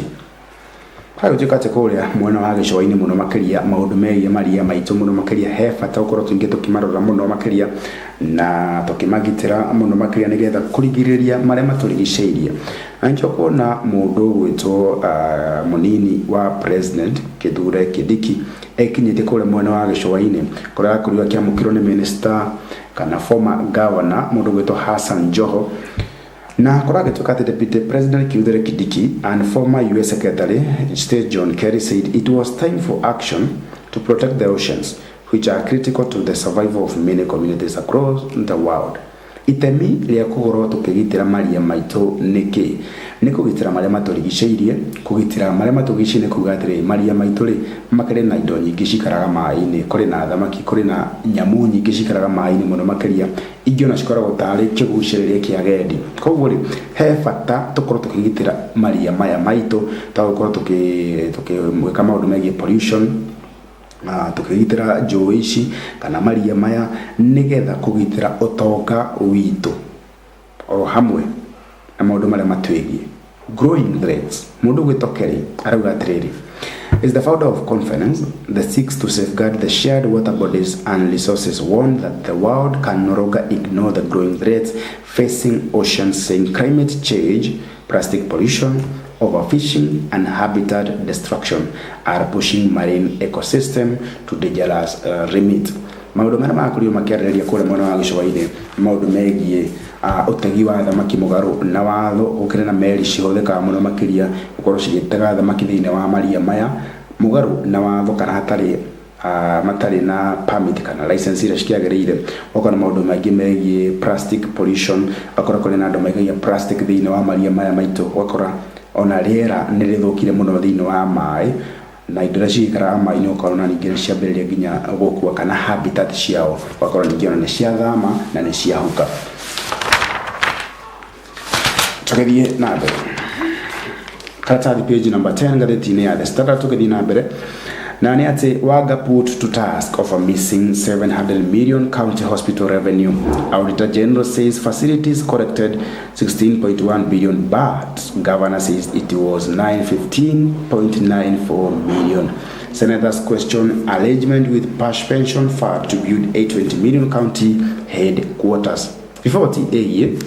Speaker 2: Hayo jikate kũrĩa mwena wa gĩcũa-inĩ mũno makĩria maũndũ megiĩ maria maitũ mũno makĩria he bata ũkorwo tũingĩ tũkĩmarora mũno makĩria na tũkĩmagitĩra mũno makĩria nĩgetha kũrigĩrĩria marĩa matũrigicĩirie. Ancho kuona mũndũ gwĩtwo mũnini wa president Kithure Kindiki ekinyĩte kũrĩa mwena wa gĩcũa-inĩ kũrĩa akorirwo akĩamũkĩrwo nĩ minister kana former governor mũndũ gwĩtwo Hassan Joho. Na kuragituka the Deputy President Kithure Kindiki and former US Secretary State John Kerry said it was time for action to protect the oceans which are critical to the survival of many communities across the world. Itemi ria kugorwo tukigitira maria maitu niki ni kugitira maria maturigiceirie kugitira maria maturigiceirie kuga atiri maria maitu ri makere na indo nyingi cikaraga mai-ini kuri na thamaki kuri na nyamu nyingi cikaraga mai-ini muno makiria ingio na cikoragwo tari kiguciriria kia gendi koguo ri he bata tukorwo tukigitira maria maya maitu tukorwo tukimwika maundu megie pollution tukigitira njũĩ ici kana maria maya nigetha kugitira utonga witu o hamwe na maundu maria matwigie. Growing threats mundu gwitokeri arauga atiriri is the founder of conference that seeks to safeguard the shared water bodies and resources, warned that the world can no longer ignore the growing threats facing oceans, saying climate change, plastic pollution, overfishing and habitat destruction are pushing marine ecosystem to dangerous limit. Maundu mara makurio makiarĩrĩria kũrĩa mwena wa gĩcũa-inĩ maundu megie utegi wa thamaki mugaru na watho ukire na meri cihũthĩkaga mũno makĩria gũkorwo cigĩtega thamaki thĩinĩ wa maria maya mugaru na watho kana matari na permit kana license iria ciagĩrĩire okona maundu maingĩ megie plastic pollution akora kũrĩ na andũ maigagia plastic thĩinĩ wa maria maya maitũ wakora ona rĩera nĩ rĩthũkire mũno thĩinĩ wa maĩ na indo iria cikaraga maĩ-inĩ ũkorwo ningĩ ciambĩrĩria nginya gũkua kana habitat ciao wakorwo ningĩ ona nĩ ciathama na nĩ ciahuka. Tukithie na mbere karatathi page number 10 ngathĩti-inĩ ya The Standard tukithie na mbere na nĩ atĩ Wanga put to task of a missing 700 million county hospital revenue. Auditor General says facilities collected 16.1 billion, but governor says it was 915.94 million. Senators question arrangement with Pash Pension Fund to build 820 million county headquarters. Before TAE,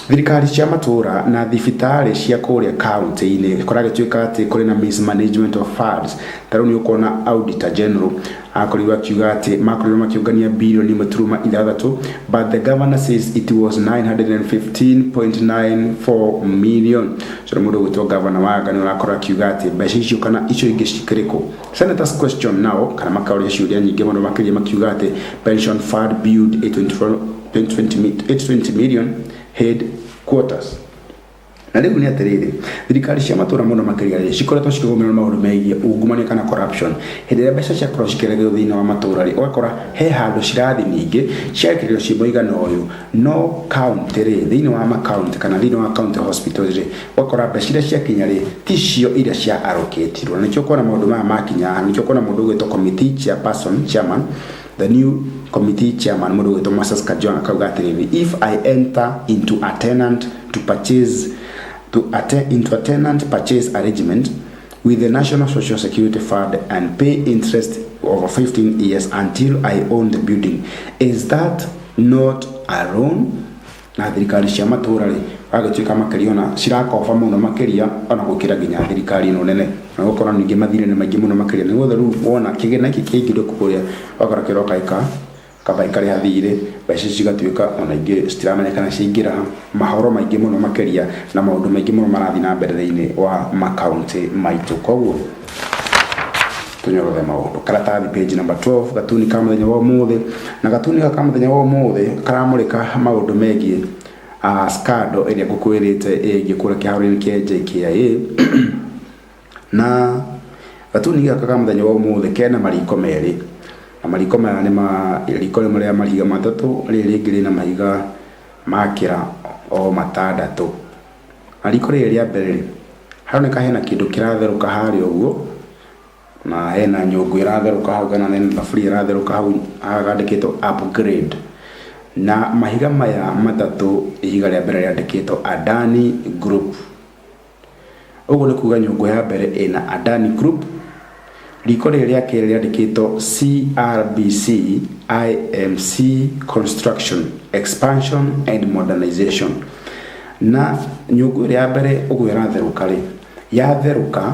Speaker 2: thirikari cia matura na thibitari cia kuria county-ini koragituika ati kuri na mismanagement of funds. Tarau ni ukona Auditor General akoriwa kiuga ati makorirwo makiungania bilioni maturuma ithathatu, but the governor says it was 915.94 million. So mundu gwitwo governor Wanga ni urakora kiuga ati mbeca icio kana icio ingi cikiriko. Senators question now kana makaoria ciuria nyingi muno makiria makiuga ati pension fund build 820 million headquarters. Na rĩu nĩ atĩrĩrĩ thirikari cia matura mũno makĩria rĩ cikoretwo cikĩgũmĩrwo maũndũ megie ungumania kana corruption hĩndĩ ĩrĩa mbeca ciakorwo cikĩregwo thĩinĩ wa matura rĩ ũgakora he handũ cirathi ningĩ ciakĩrĩrwo ciĩ mũigana ũyũ no county rĩ thĩinĩ wa county kana thĩinĩ wa county hospital rĩ ũgakora mbeca iria ciakinya rĩ ticio iria cia allocatirwo. Nĩkĩo kuona maũndũ maya makinya nĩkĩo kuona mũndũ ũgwĩtwo committee chairman the new committee chairman mundu gwitwo Moses Kajwang akauga atiriri if I enter into a tenant purchase arrangement with the National Social Security Fund and pay interest over 15 years until I own the building, is that not a loan? Na thirikari cia matura ri agatuika makiriona cirakoba muno makiria ona gukira nginya thirikari no nene na gukora ningi mathire ne maingi muno makiria nigo the rule wona kigena iki kingire kukuria wakora kiroka kabaikari hathire mbeca cigatuika ona ingi citiramenyekana ciingira mahoro maingi muno makiria na maundu maingi muno marathi na mbere thĩinĩ wa makaunti maitu. Koguo tunyorothe maundu karatathi page number 12 gatuni ka muthenya wa umuthi na gatuni ka muthenya wa umuthi karamurika maundu megie scandal iria gukwirite igikura kiharo-ini kia JKIA na gatuni ka muthenya wa umuthi kena mariko meri na mariko maya ni riko rimwe ria mahiga mathatu riri ringĩ na mahiga makira o matandatu. Na riko riri ria mbere haroneka hena kindu kiratheruka hari uguo na hena nyungu iratheruka hau kana nĩ thaburia iratheruka hau agandĩkĩtwo upgrade. Na mahiga maya matatu ihiga rĩa mbere rĩandĩkĩtwo Adani Group. Ũguo nĩ kuga nyungu ya mbere ĩna Adani Group, riko rĩrĩ rĩa kerĩ rĩandĩkĩtwo CRBC IMC Construction Expansion and Modernization. Na nyungu ya mbere ũguo ĩratheruka rĩ yatheruka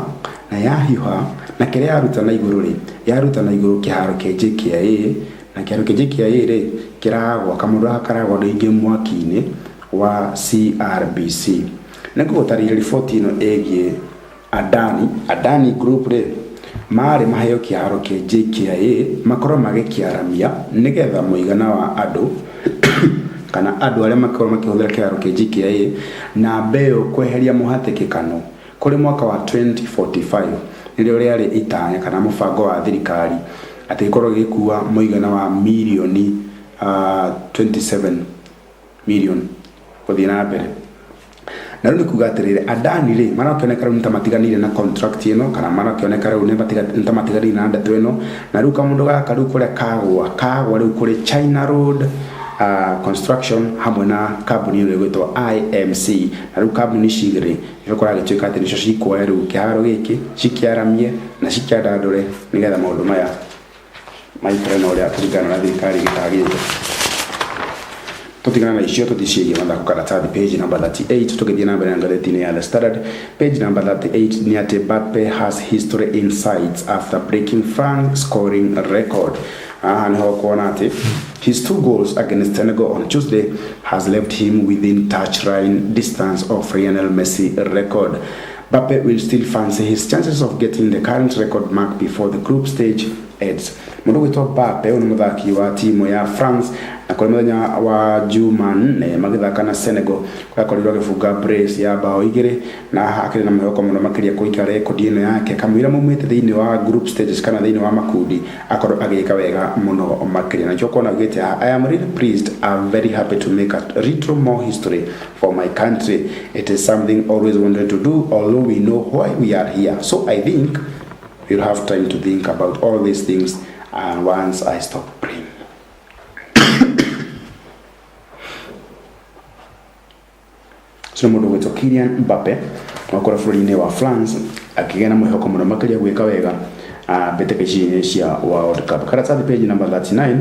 Speaker 2: na yahiũha na kĩrĩa yaruta na igũrũ rĩ yaruta na igũrũ kĩharo kĩa JKIA na kĩharo kĩa JKIA rĩ kĩragwa kamũndũ gakaragwa rĩngĩ mwaki-inĩ wa CRBC. Nĩguo gũtarĩria riboti ĩno ĩgiĩ Adani Group rĩ mari maheo kiaro ke JKIA makoro magikiaramia nigetha muigana wa andu kana andu aria makoro makihuthira kiaro ke JKIA na mbeo kweheria muhatikikano kuri mwaka wa 2045 nirio riari itanya kana mubango wa thirikari ati ikorwo gikuwa muigana wa milioni 27 million kuthii na mbere na rĩu nĩ kuga atĩrĩrĩ adani rĩ marakĩoneka rĩu nĩtamatiganire na contract ĩno kana marakĩoneka rĩu nĩtamatiganire na ndeto ĩno na rĩu kamũndũ gaka rĩu kũrĩa kagwa rĩu kũrĩ China Road construction hamwe na kambuni ĩyo ĩgwĩtwo IMC na rĩu kambuni cigĩrĩ nĩgũkorwo gĩtuĩka atĩ nĩcio cikuoya rĩu kĩharo gĩkĩ cikiaramie na cikiandandũre nĩgetha maũndũ maya maikare na ũrĩa kũringana na thirikari gĩtagĩte. Tutigana na icio tuticirie mathako karatathi page number 38 tukithia na mbere na ngatheti-inĩ ya The Standard page number 38 ni ati Mbappe has history insights after breaking France scoring record. Niho kuona ati his 2 goals against Senegal on Tuesday has left him within touchline distance of Lionel Messi record. Mbappe will still fancy his chances of getting the current record mark before the group stage ends. Mundu gwitwa Mbappe ni muthaki wa timu ya France na kwa muthenya wa Jumanne magithaka na Senegal kwa korirwo gifunga brace ya bao igiri na akiri na mwihoko muno makiria kuika record ino yake kamwira mumwite thiini wa group stages kana thiini wa makundi akorwo agika wega muno makiria na choko na gite I am really pleased. I'm very happy to make a retro more history for my country. It is something always wanted to do although we know why we are here. So I think we'll have time to think about all these things and once I stop praying. So mundu gwitwo Kylian Mbappe wakora bũrũri-inĩ wa France akigena mwĩhoko mũno makĩria gwĩka wega mbĩtĩka-inĩ cia World Cup. Karatathi page number 39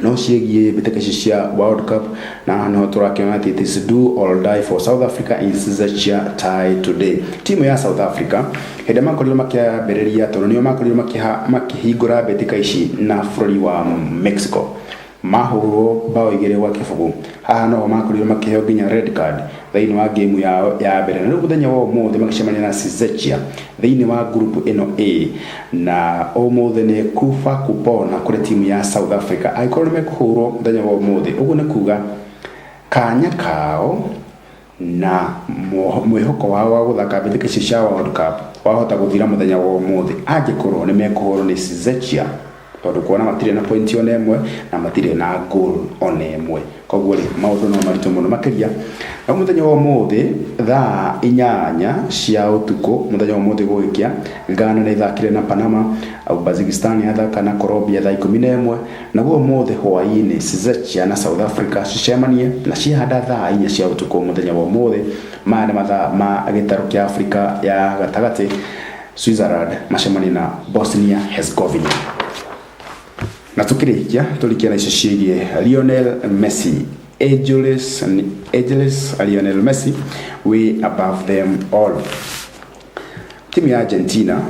Speaker 2: no ciĩgiĩ mbĩtĩka cia World Cup na no tũrakĩona atĩ it is do or die for South Africa in Czechia tie today. Timu ya South Africa hĩndĩ makorirwo makĩambĩrĩria tondũ nĩo makorirwo makĩhingũra mbĩtĩka ici na bũrũri wa Mexico mahũrwo bao igĩrĩ gwa kĩbũgũ. Haha no makorirwo makĩheo nginya red card thĩinĩ wa game yao ya mbere na rĩu mũthenya wa ũmũthĩ magĩcemania na Czechia thĩinĩ wa group ĩno A na ũmũthĩ nĩ kufa kupona kũrĩ timu ya South Africa angĩkorwo nĩ mekũhũrwo mũthenya wa ũmũthĩ. Ũguo nĩ kuga kanya kao na mwĩhoko wao wa gũthaka mbĩtĩka cia World Cup wahota gũthira mũthenya wa ũmũthĩ angĩkorwo nĩ mekũhũrwo nĩ Czechia tondũ kuona matirĩ na point ona ĩmwe na matirĩ na goal ona ĩmwe. Koguo rĩ maũndũ no maritũ mũno makĩria na mũthenya wa ũmũthĩ thaa 8 cia ũtukũ mũthenya wa ũmũthĩ gũgĩkia Ghana nĩ ĩthakire na Panama, Uzbekistan yathaka na Colombia thaa 11 naguo ũmũthĩ hwa-ini Czechia na South Africa cicemanie na cihanda thaa 4 cia ũtukũ mũthenya wa ũmũthĩ maya nĩ mathaa ma gĩtarũ kĩa Afrika ya gatagatĩ. Switzerland macemanie na Bosnia Herzegovina. Na tukirikia tulikia na icio ciĩgiĩ Lionel Messi ageless Lionel Messi way above them all. Timu ya Argentina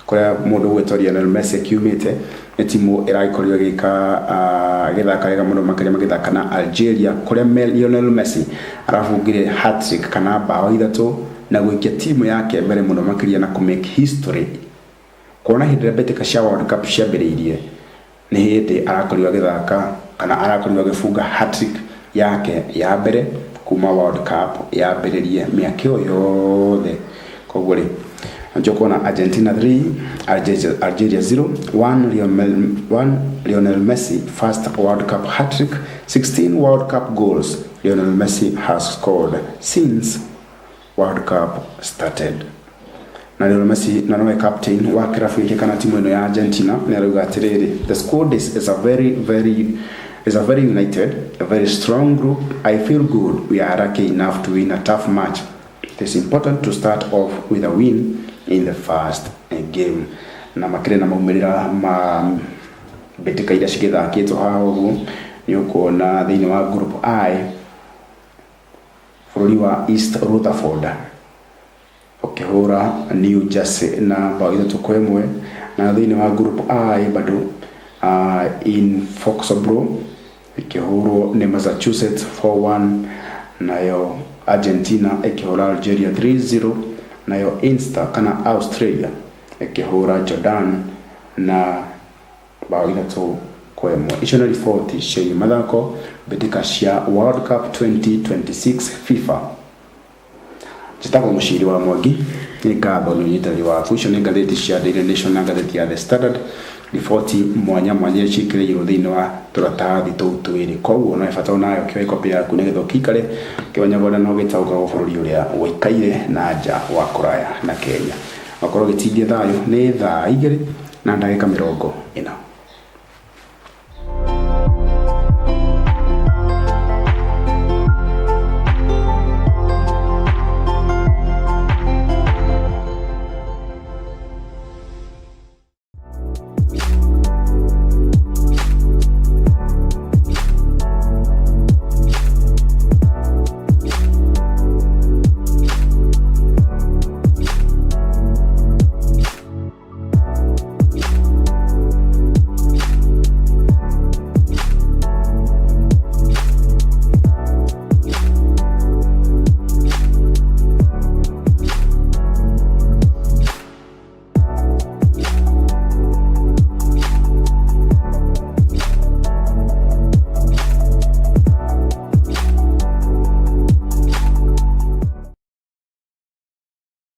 Speaker 2: kũrĩa mũndũ gwĩtwo Lionel Messi akiumĩte nĩ timu ĩrakorirwo gĩthaka wega mũno makĩria magĩthaka na Algeria kũrĩa Lionel Messi arabungire hat-trick kana bao 3 na gũikia timu yake mbere mũno makĩria na make history. Kuona hĩndĩ mbĩtĩka cia World Cup ciambĩrĩirie nĩ hĩndĩ arakorirwo agĩthaka kana arakorirwo agĩbunga hat-trick yake ya mbere kuma World Cup yambĩrĩrie mĩaka yothe. Koguo rĩ njokuona Argentina 3 Algeria 0 1 Lionel Messi first World Cup hat-trick. 16 World Cup goals Lionel Messi has scored since World Cup started. Na Lionel Messi na nowe captain wa kirafu yake kana timu ino ya Argentina ni arauga atiriri the squad is a very united, a very strong group. I feel good we are lucky enough to win a tough match. It is important to start off with a win in the first game. Na makire na maumirira ma betika ira cigithakitwo haha uguo ni ukuona thiini wa group I bũrũri wa East Rutherford ukihura New Jersey na bao 3-1 na thiini wa group I bado in Foxborough ikihurwo ni Massachusetts 4-1 nayo Argentina ikihura Algeria 3-0 nayo Insta kana Australia ikihura Jordan na bao 3-1. Icio nĩ riboti cia mathako mbĩtĩka cia World Cup 2026 FIFA. Njĩtagwo Mũciri wa Mwangi, nĩ ngatho nĩ ũnyitanĩri waku. Icio nĩ ngathĩti cia Daily Nation na ngathĩti ya The Standard, riboti mwanya mwanya ciĩkĩrĩirwo thĩinĩ wa tũratathi tũu twĩrĩ. Koguo no bata onayo kĩoe kopi yaku nĩgetha ũkikare kĩwanyagwada no gĩtaũkaga bũrũri ũrĩa ũikaire na nja wa kũraya na Kenya. Wakorwo gĩtindie thayũ nĩ thaa 2:40.